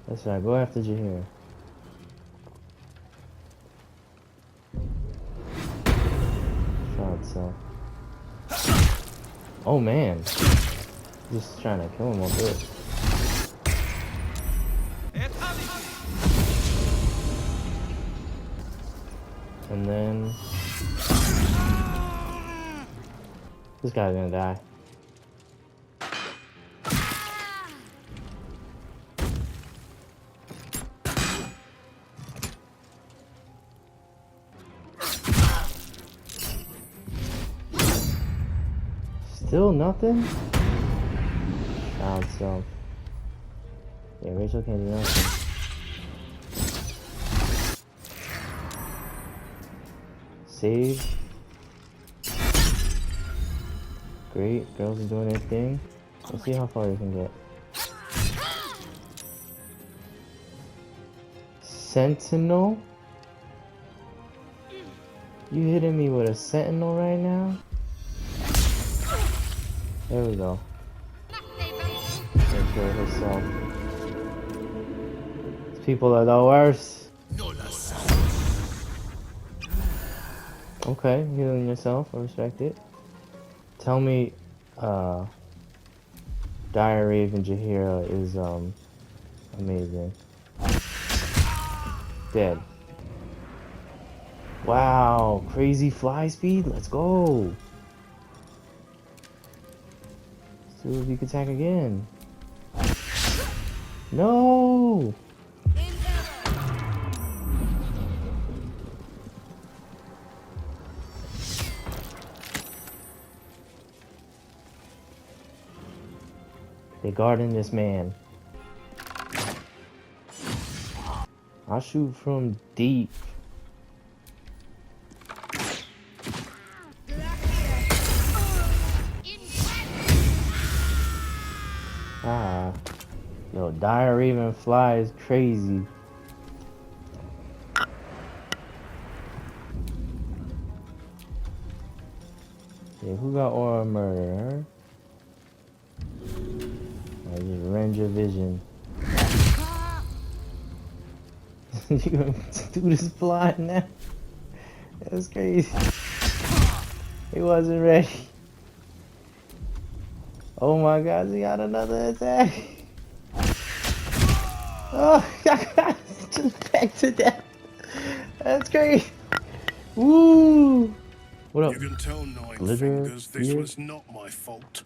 that's right, go after Jahir. Shot itself. Oh man. Just trying to kill him with this. And then this guy's gonna die. Still nothing? Child self. Yeah, Rachel can't do nothing. Save. Great, girls are doing their thing. Let's see how far you can get. Sentinel? You hitting me with a sentinel right now? There we go. Take care of herself. These people are the worst. Okay, healing yourself, I respect it. Tell me, Dire Raven Jahira is, amazing. Dead. Wow, crazy fly speed, let's go! Let's see if you can attack again. No! They guarding this man. I'll shoot from deep. Ah. Yo, Dire Raven fly is crazy. Yeah, who got Aura Murder? I just range of vision. You gonna do this plot now? That's crazy. He wasn't ready. Oh my god, he got another attack. Oh, I got just back to death. That's crazy. Woo! What up? You can tell Nine Glitter Fingers this here? was not my fault.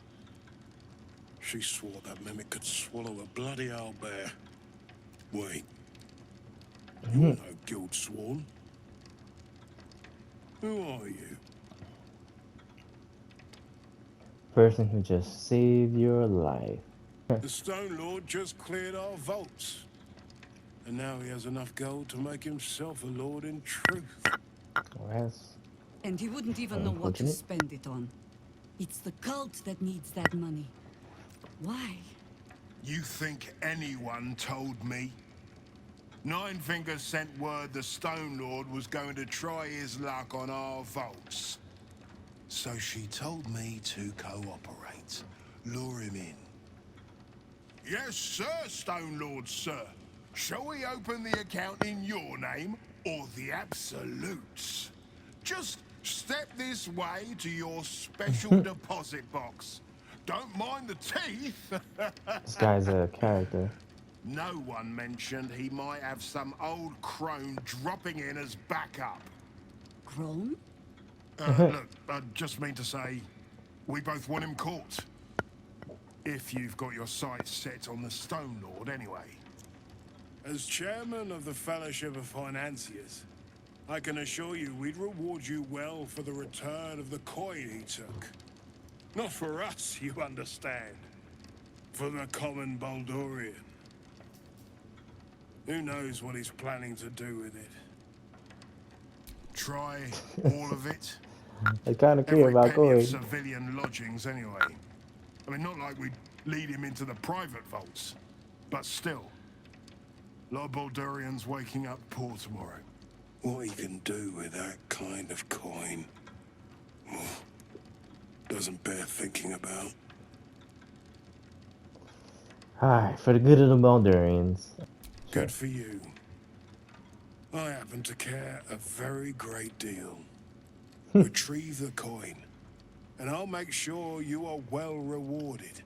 She swore that mimic could swallow a bloody owlbear. Wait. You're no guild sworn. Who are you? Person who just saved your life. The Stone Lord just cleared our vaults. And now he has enough gold to make himself a lord in truth. Yes. And he wouldn't even know what to spend it on. It's the cult that needs that money. Why? You think anyone told me? Nine Fingers sent word the Stone Lord was going to try his luck on our vaults. So she told me to cooperate, lure him in. Yes, sir, Stone Lord, sir. Shall we open the account in your name or the Absolute's? Just step this way to your special deposit box. Don't mind the teeth. This guy's a character. No one mentioned he might have some old crone dropping in as backup. grown? Look, I just mean to say, we both want him caught. If you've got your sights set on the Stone Lord, anyway. As chairman of the Fellowship of Financiers, I can assure you we'd reward you well for the return of the coin he took. Not for us, you understand. For the common Baldurian. Who knows what he's planning to do with it? Try all of it? I kind of care about penny of going. civilian lodgings, anyway. I mean, not like we'd lead him into the private vaults, but still. A lot of Baldurians waking up poor tomorrow. What he can do with that kind of coin doesn't bear thinking about. Alright, for the good of the Baldurians. Good for you. I happen to care a very great deal. Retrieve the coin, and I'll make sure you are well rewarded.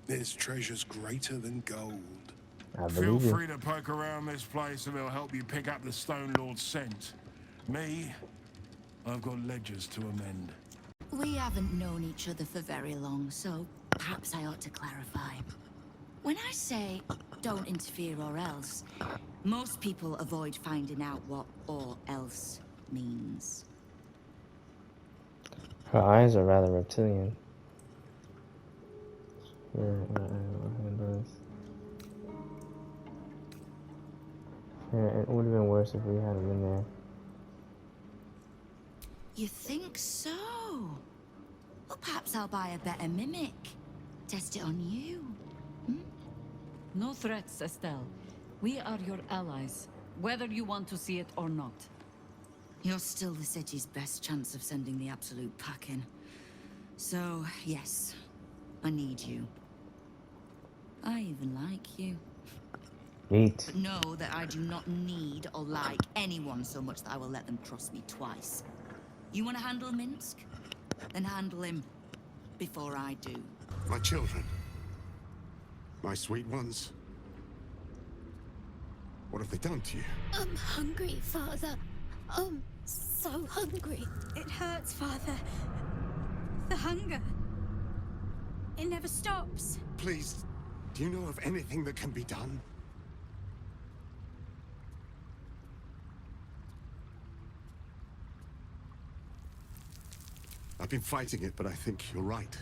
There's treasures greater than gold. Feel free to poke around this place and it'll help you pick up the Stone Lord's scent. Me, I've got ledgers to amend. We haven't known each other for very long, so perhaps I ought to clarify. When I say don't interfere or else, most people avoid finding out what or else means. Her eyes are rather reptilian. Yeah, it would have been worse if we hadn't been there. You think so? Well, perhaps I'll buy a better mimic. Test it on you. No threats, Estelle. We are your allies, whether you want to see it or not. You're still the city's best chance of sending the absolute packing. So, yes, I need you. I even like you. Neat. But know that I do not need or like anyone so much that I will let them trust me twice. You want to handle Minsk? Then handle him before I do. My children. My sweet ones. What have they done to you? I'm hungry, Father. So hungry. It hurts, Father. The hunger. It never stops. Please, do you know of anything that can be done? I've been fighting it, but I think you're right.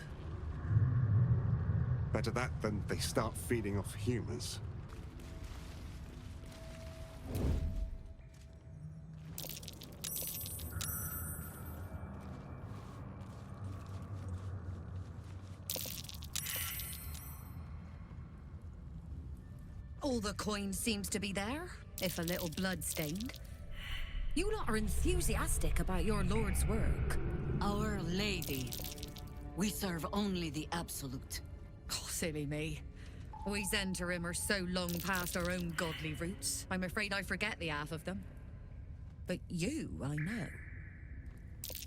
Better that than they start feeding off humans. All the coin seems to be there, if a little blood-stained. You lot are enthusiastic about your lord's work. Our Lady. We serve only the Absolute. Oh, silly me. We Zhentarim are so long past our own godly roots, I'm afraid I forget the half of them. But you, I know.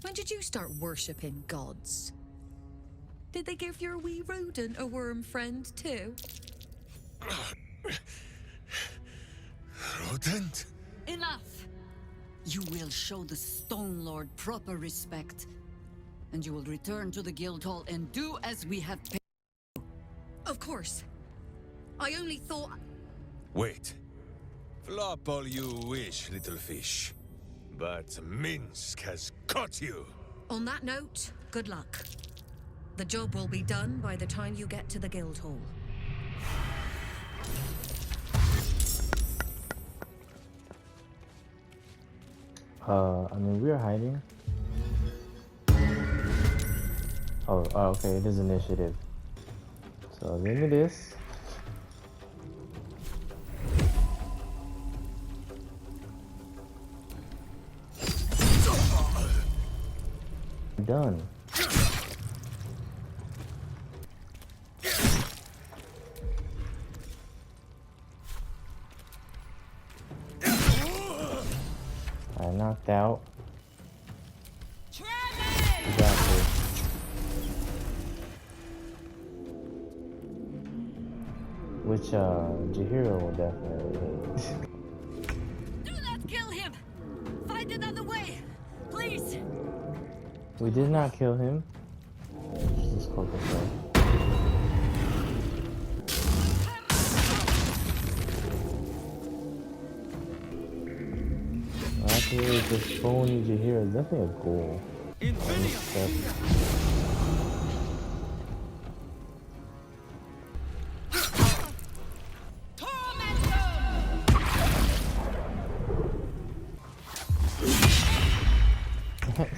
When did you start worshipping gods? Did they give your wee rodent a worm friend, too? Rodent? Enough! You will show the Stone Lord proper respect, and you will return to the Guildhall and do as we have paid. Of course. I only thought... Wait. Flop all you wish, little fish. But Minsk has caught you. On that note, good luck. The job will be done by the time you get to the Guildhall. I mean, we are hiding. Oh, okay, it is initiative. So, give me this. Done. I knocked out. You got this. Which Jahiro will definitely hate. Do not kill him! Find another way! please! We did not kill him. Let's call this guy. Actually, this phone you hear is definitely a goal.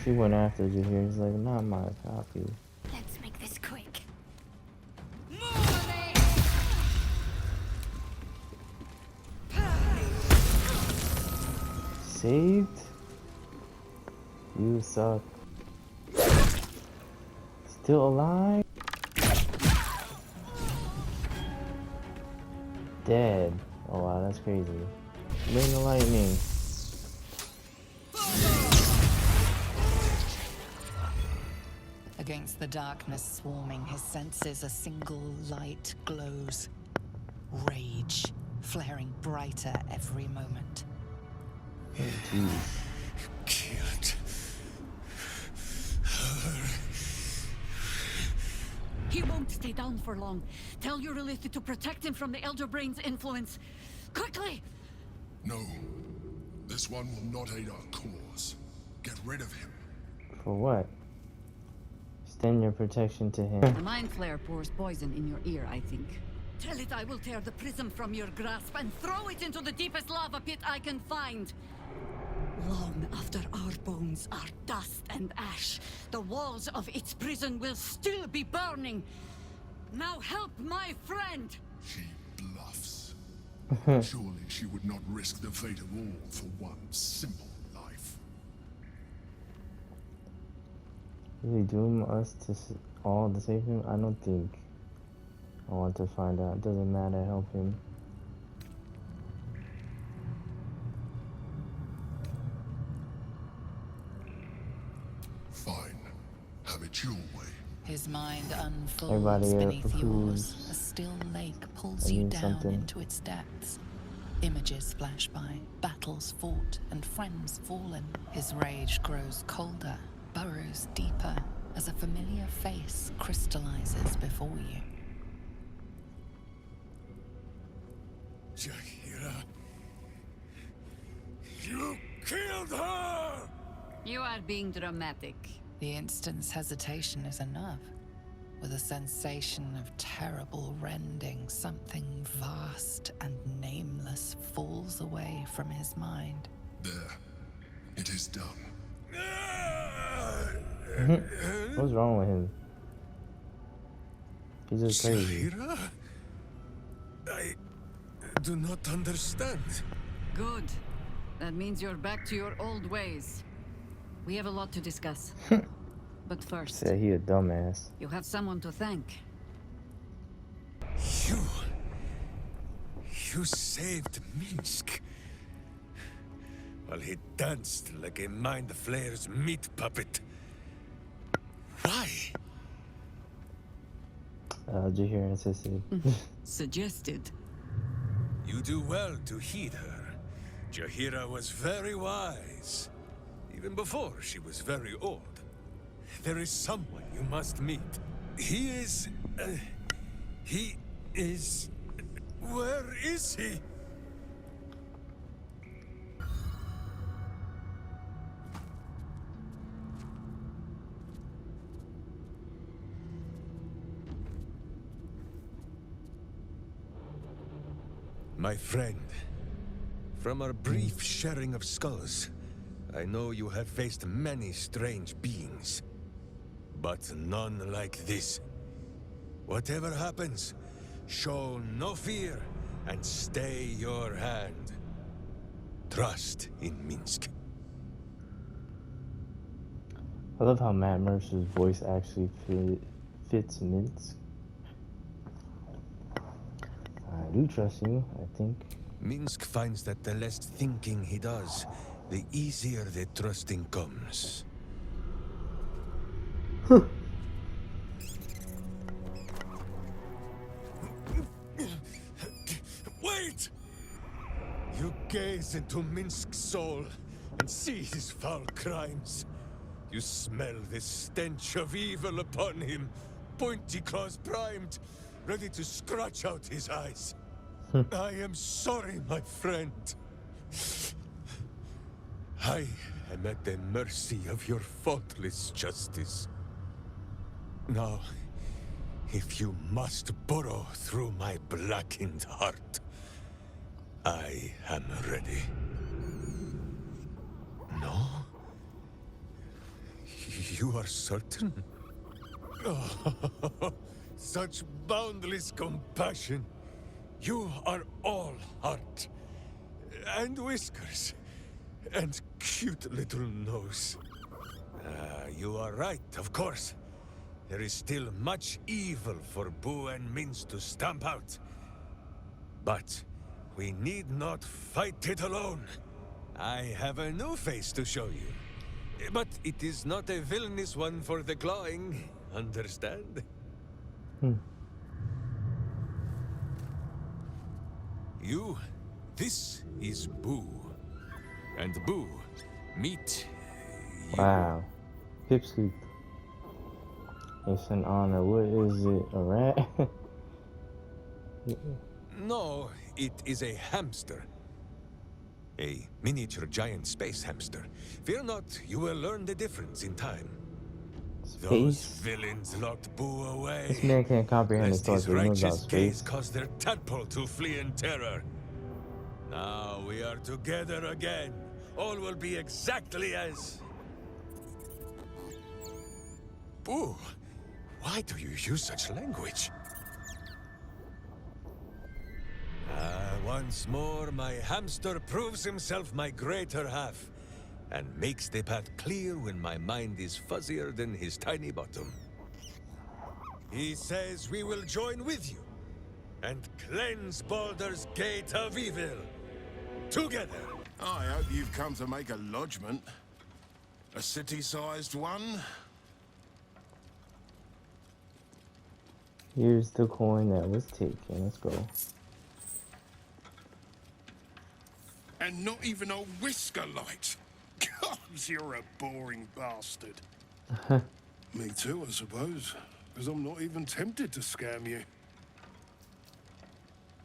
She went after Jahir. He's like, not my copy. Let's make this quick. Saved? You suck. Still alive? Dead. Oh wow, that's crazy. Bring the lightning. Against the darkness swarming his senses, a single light glows. Rage, flaring brighter every moment. Oh, jeez. Killed her. He won't stay down for long. Tell Eurylithi to protect him from the Elder Brain's influence. Quickly! No. This one will not aid our cause. Get rid of him. For what? Extend your protection to him. The mind flare pours poison in your ear, I think. Tell it I will tear the prism from your grasp and throw it into the deepest lava pit I can find. Long after our bones are dust and ash, the walls of its prison will still be burning. Now help my friend! She bluffs. Surely she would not risk the fate of all for one simple life. Did he doom us to all to save him? I don't think. I want to find out. It doesn't matter. Help him. Fine. Have it your way. His mind unfolds Everybody beneath yours. approves. A still lake pulls I you need down something. into its depths. Images flash by, battles fought, and friends fallen. His rage grows colder, burrows deeper, as a familiar face crystallizes before you. Jaheira. You killed her! You are being dramatic. The instant's hesitation is enough. With a sensation of terrible rending, something vast and nameless falls away from his mind. There. It is done. What's wrong with him? He's just crazy. Jaheira? I do not understand. Good. That means you're back to your old ways. We have a lot to discuss. But first, Said he a dumbass. you have someone to thank. You saved Minsk. While he danced like a Mind Flayer's meat puppet. Why? Jahir insisted. Suggested. You do well to heed her. Jaheira was very wise. Even before she was very old. There is someone you must meet. He is... Where is he? My friend, from our brief sharing of skulls, I know you have faced many strange beings, but none like this. Whatever happens, show no fear and stay your hand. Trust in Minsk. I love how Matt Mercer's voice actually fits Minsk. I do trust you, I think. Minsk finds that the less thinking he does, the easier the trusting comes. Wait! You gaze into Minsk's soul, and see his foul crimes. You smell the stench of evil upon him, pointy claws primed, ready to scratch out his eyes. I am sorry, my friend. I am at the mercy of your faultless justice. Now, if you must burrow through my blackened heart, I am ready. No? You are certain? Oh, such boundless compassion. You are all heart. And whiskers. And cute little nose. You are right, of course. There is still much evil for Boo and Mince to stamp out. But we need not fight it alone. I have a new face to show you. But it is not a villainous one for the clawing, understand? This is Boo. And Boo, meet you. Wow. Pipsqueak. It's an honor. What is it? A rat? No, it is a hamster. A miniature giant space hamster. Fear not, you will learn the difference in time. Those villains locked Boo away. This man can't comprehend the thoughts, but he knows about space. Caused their tadpole to flee in terror. Now we are together again. All will be exactly as... Boo, why do you use such language? Once more, my hamster proves himself my greater half, and makes the path clear when my mind is fuzzier than his tiny bottom. He says we will join with you, and cleanse Baldur's gate of evil. Together. I hope you've come to make a lodgment. A city-sized one. Here's the coin that was taken. Let's go. And not even a whisker light. God, you're a boring bastard. Me too, I suppose. Because I'm not even tempted to scam you.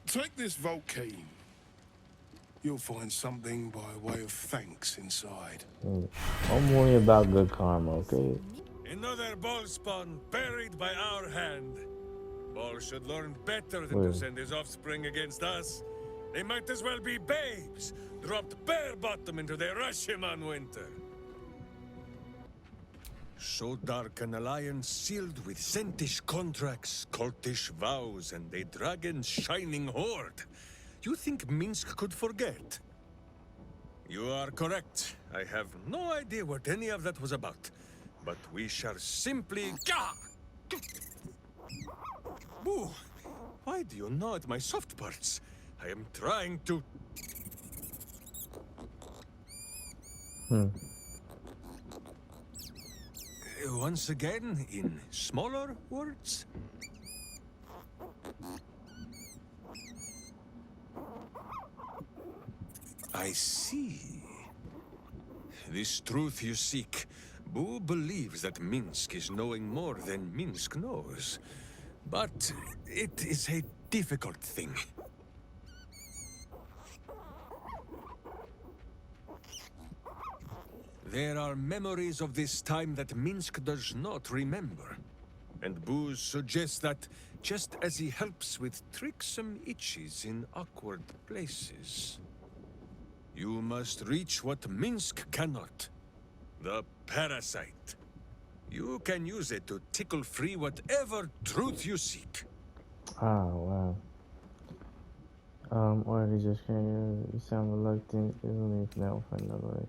Take this vault key. You'll find something by way of thanks inside. Don't worry about good karma, okay? Another ball spawn buried by our hand. Ball should learn better than to send his offspring against us. They might as well be babes, dropped bare bottom into the Rashiman winter. So dark an alliance sealed with Sentish contracts, cultish vows, and a dragon's shining horde. You think Minsk could forget? You are correct. I have no idea what any of that was about. But we shall simply... Boo! Why do you gnaw at my soft parts? I am trying to... Once again, in smaller words? I see. This truth you seek. Boo believes that Minsk is knowing more than Minsk knows. But it is a difficult thing. There are memories of this time that Minsk does not remember. And Boo suggests that, just as he helps with tricksome itches in awkward places, you must reach what Minsk cannot. The parasite. You can use it to tickle free whatever truth you seek. Oh, wow. Or he just can't, you sound reluctant. Isn't it now for another way?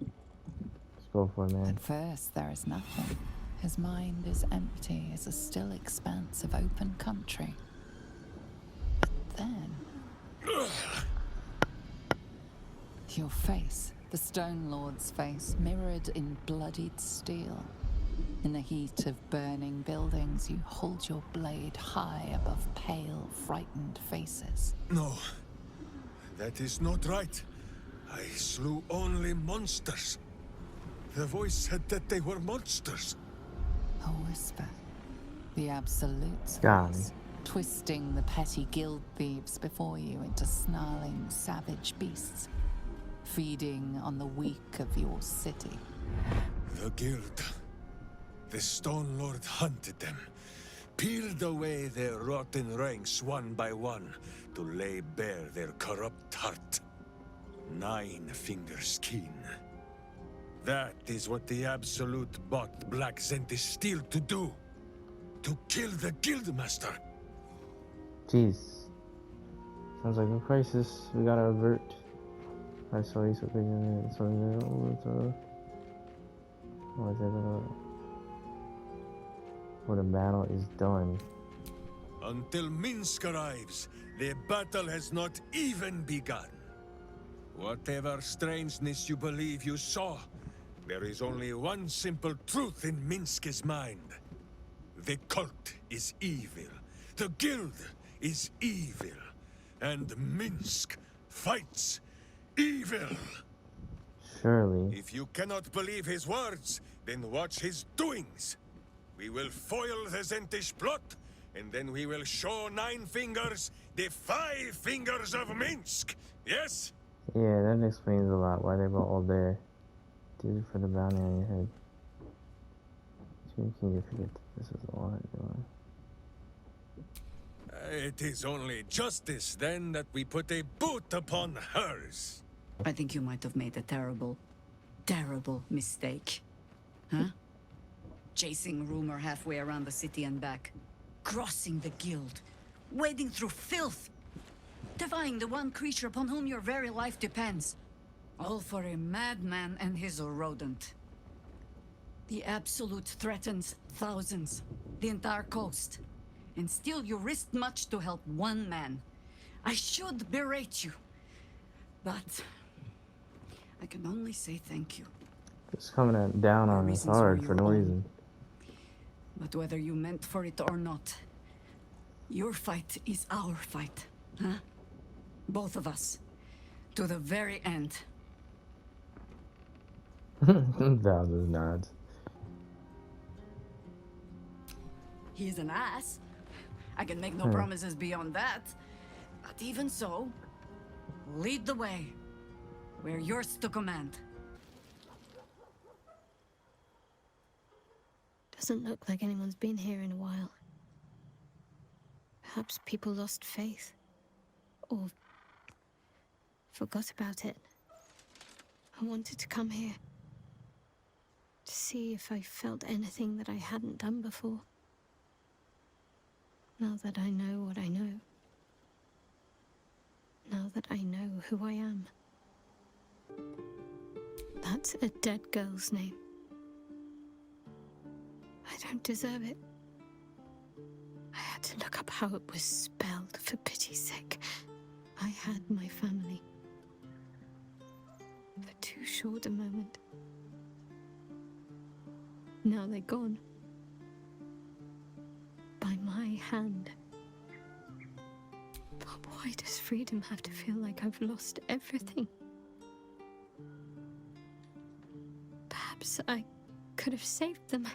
Let's go for it, man. At first, there is nothing. His mind is empty as a still expanse of open country. But then... your face, the Stone Lord's face, mirrored in bloodied steel. In the heat of burning buildings, you hold your blade high above pale, frightened faces. No, that is not right. I slew only monsters. The voice said that they were monsters. A whisper. The Absolute's Got voice, twisting the petty guild thieves before you into snarling, savage beasts, feeding on the weak of your city. The guild. The Stone Lord hunted them, peeled away their rotten ranks one by one to lay bare their corrupt heart. 9 fingers keen. That is what the Absolute bought Black Zentish Steel to do. To kill the Guildmaster. Jeez. Sounds like a crisis we gotta avert. I saw you something when the battle is done. Until Minsk arrives, the battle has not even begun. Whatever strangeness you believe you saw, there is only one simple truth in Minsk's mind. The cult is evil. The guild is evil. And Minsk fights evil. Surely. If you cannot believe his words, then watch his doings. We will foil the Zentish plot, and then we will show 9 fingers the 5 fingers of Minsk. Yes? Yeah, that explains a lot why they were all there. Duty for the bounty on your head. You can't forget that this is all I'm doing. It is only justice, then, that we put a boot upon hers. I think you might have made a terrible, terrible mistake. Huh? Chasing rumor halfway around the city and back. Crossing the guild. Wading through filth. Defying the one creature upon whom your very life depends. All for a madman and his rodent. The Absolute threatens thousands. The entire coast. And still you risked much to help one man. I should berate you. But I can only say thank you. Just coming down on us hard for no reason. But whether you meant for it or not, your fight is our fight, huh? Both of us. To the very end. Baldur nods. He's an ass. I can make no promises beyond that. But even so, lead the way. We're yours to command. Doesn't look like anyone's been here in a while. Perhaps people lost faith. Or forgot about it. I wanted to come here. To see if I felt anything that I hadn't done before. Now that I know what I know. Now that I know who I am. That's a dead girl's name. I don't deserve it. I had to look up how it was spelled, for pity's sake. I had my family. For too short a moment. Now they're gone. By my hand. But why does freedom have to feel like I've lost everything? Perhaps I could have saved them.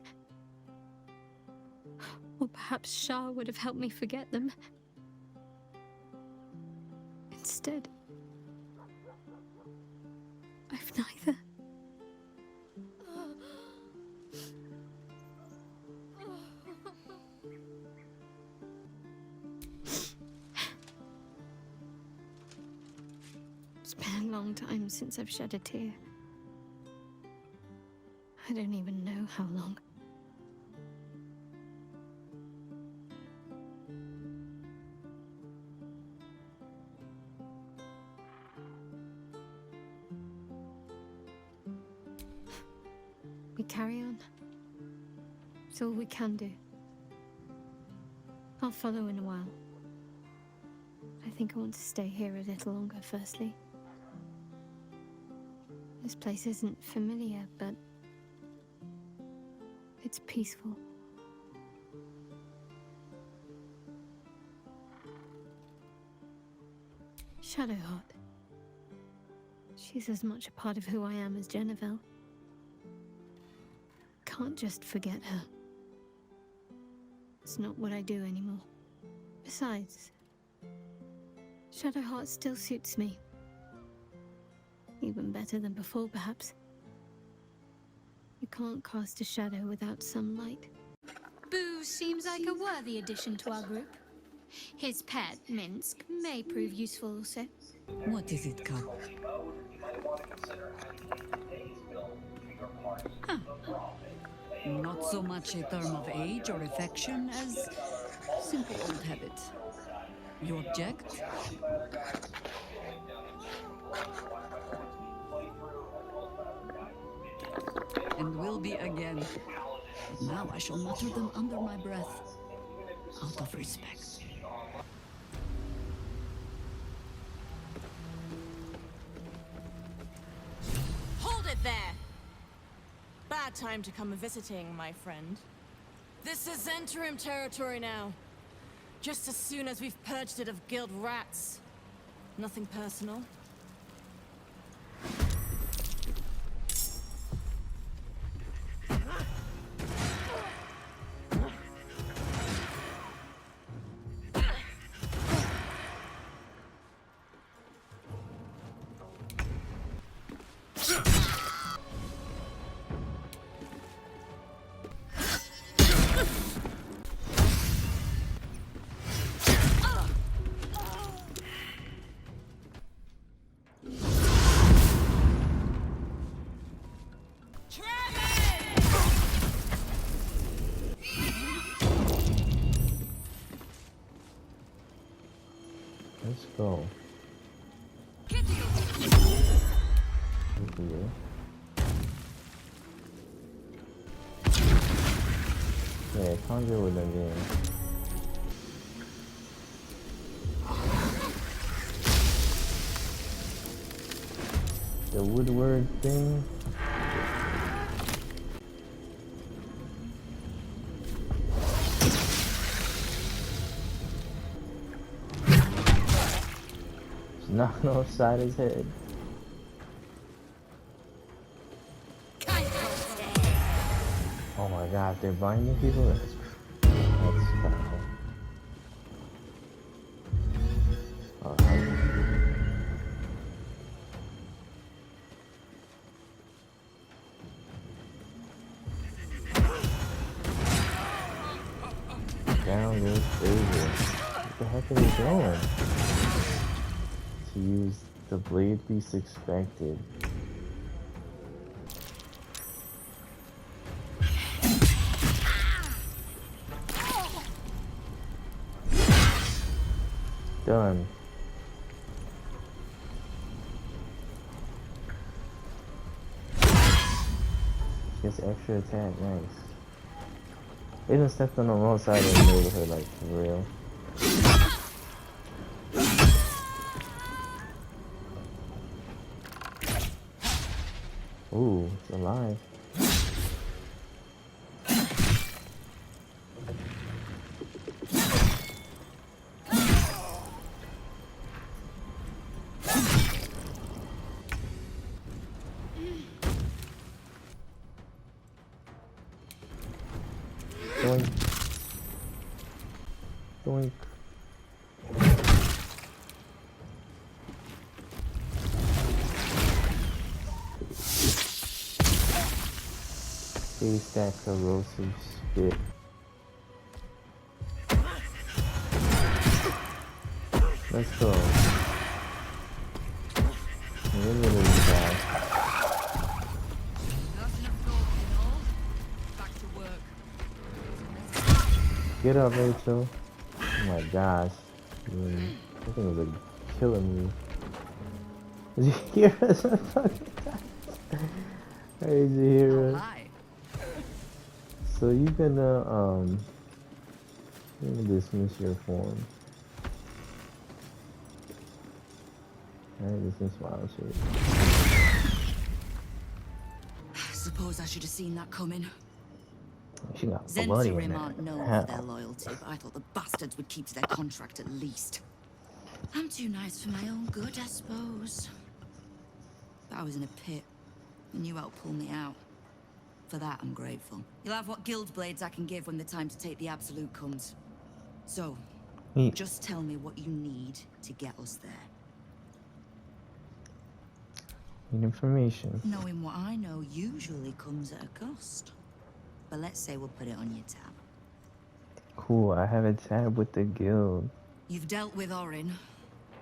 Or perhaps Shar would have helped me forget them. Instead, I've neither. It's been a long time since I've shed a tear. I don't even know how long. We carry on. It's all we can do. I'll follow in a while. I think I want to stay here a little longer, firstly. This place isn't familiar, but it's peaceful. Shadowheart. She's as much a part of who I am as Jennifer. Can't just forget her. It's not what I do anymore. Besides, Shadowheart still suits me. Even better than before, perhaps. You can't cast a shadow without some light. Boo seems like a worthy addition to our group. His pet, Minsk, may prove useful also. What is it, Cub? Ah. Not so much a term of age or affection as simple old habit. You object? And will be again. Now I shall mutter them under my breath, out of respect. Hold it there! Bad time to come visiting, my friend. This is interim territory now. Just as soon as we've purged it of guild rats. Nothing personal. Let's go. Yeah, conjure with them being. The Woodward thing. Knocked upside his head. Oh my god, if they're binding people, that's foul. Oh, down goes Fraser. What the heck are they doing? To use the blade least expected. Done. Gets extra attack, nice. They done stepped on the wrong side of the neighborhood, like, for real. Ooh, it's alive. Doink. Doink. Face that corrosive spit. Let's go. Look at this guy. Get up, Rachel. Oh my gosh. That thing was like killing me. Did you hear us? Hey, did you hear us? So you're gonna dismiss your form. Alright, dismiss wild shape. Suppose I should have seen that coming. She got bloody in Zentarim aren't known there. for their loyalty, but I thought the bastards would keep to their contract at least. I'm too nice for my own good, I suppose. I was in a pit, and you helped pull me out. For that, I'm grateful. You'll have what guild blades I can give when the time to take the Absolute comes. So, just tell me what you need to get us there. Need information. Knowing what I know usually comes at a cost. But let's say we'll put it on your tab. Cool, I have a tab with the guild. You've dealt with Orin,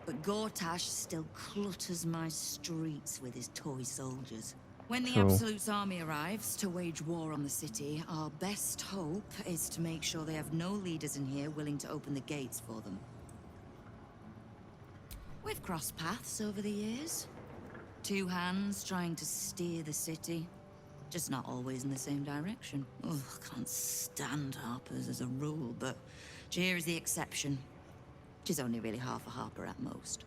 but Gortash still clutters my streets with his toy soldiers. When the Absolute's army arrives to wage war on the city, our best hope is to make sure they have no leaders in here willing to open the gates for them. We've crossed paths over the years. Two hands trying to steer the city, just not always in the same direction. Ugh, can't stand harpers as a rule, but Jir is the exception. She's only really half a harper at most.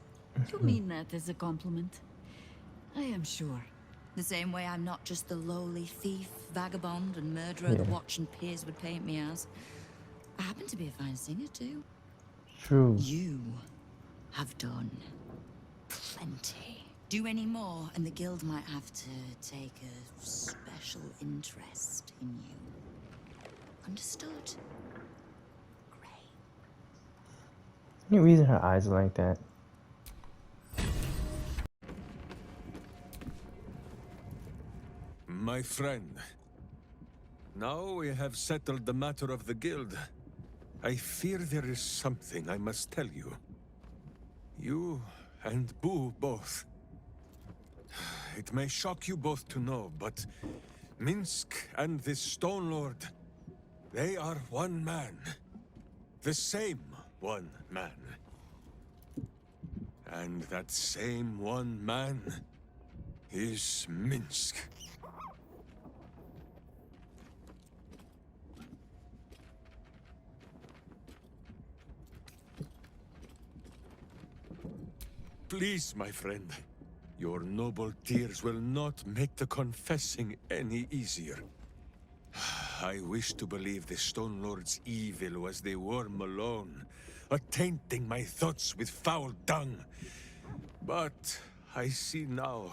You mean that as a compliment? I am sure. The same way I'm not just the lowly thief, vagabond, and murderer the Watch and Peers would paint me as. I happen to be a fine singer, too. True. You have done plenty. Do any more, and the guild might have to take a special interest in you. Understood? Any reason her eyes are like that? My friend, now we have settled the matter of the guild. I fear there is something I must tell you. You and Boo both. It may shock you both to know, but Minsk and this Stone Lord, they are one man. The same one man. And that same one man is Minsk. Please, my friend. Your noble tears will not make the confessing any easier. I wish to believe the Stone Lord's evil was the worm alone, attainting my thoughts with foul dung. But I see now,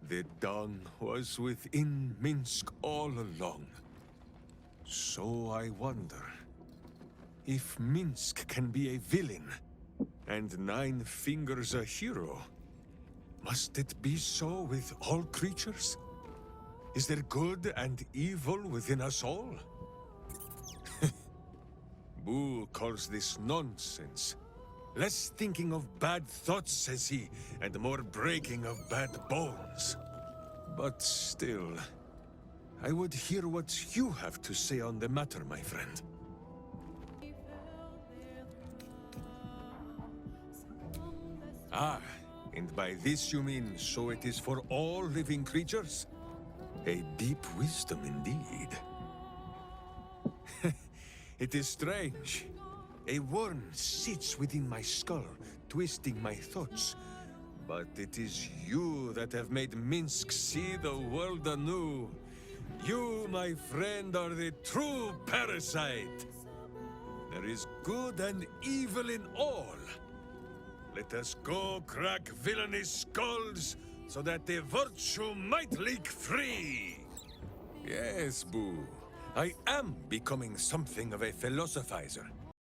the dung was within Minsk all along. So I wonder, if Minsk can be a villain, and Nine Fingers a hero, must it be so with all creatures? Is there good and evil within us all? Boo calls this nonsense. Less thinking of bad thoughts, says he, and more breaking of bad bones. But still, I would hear what you have to say on the matter, my friend. Ah, and by this you mean, so it is for all living creatures? A deep wisdom indeed. It is strange. A worm sits within my skull, twisting my thoughts. But it is you that have made Minsk see the world anew. You, my friend, are the true parasite. There is good and evil in all. Let us go crack villainous skulls, so that the virtue might leak free. Yes, Boo. I am becoming something of a philosophizer.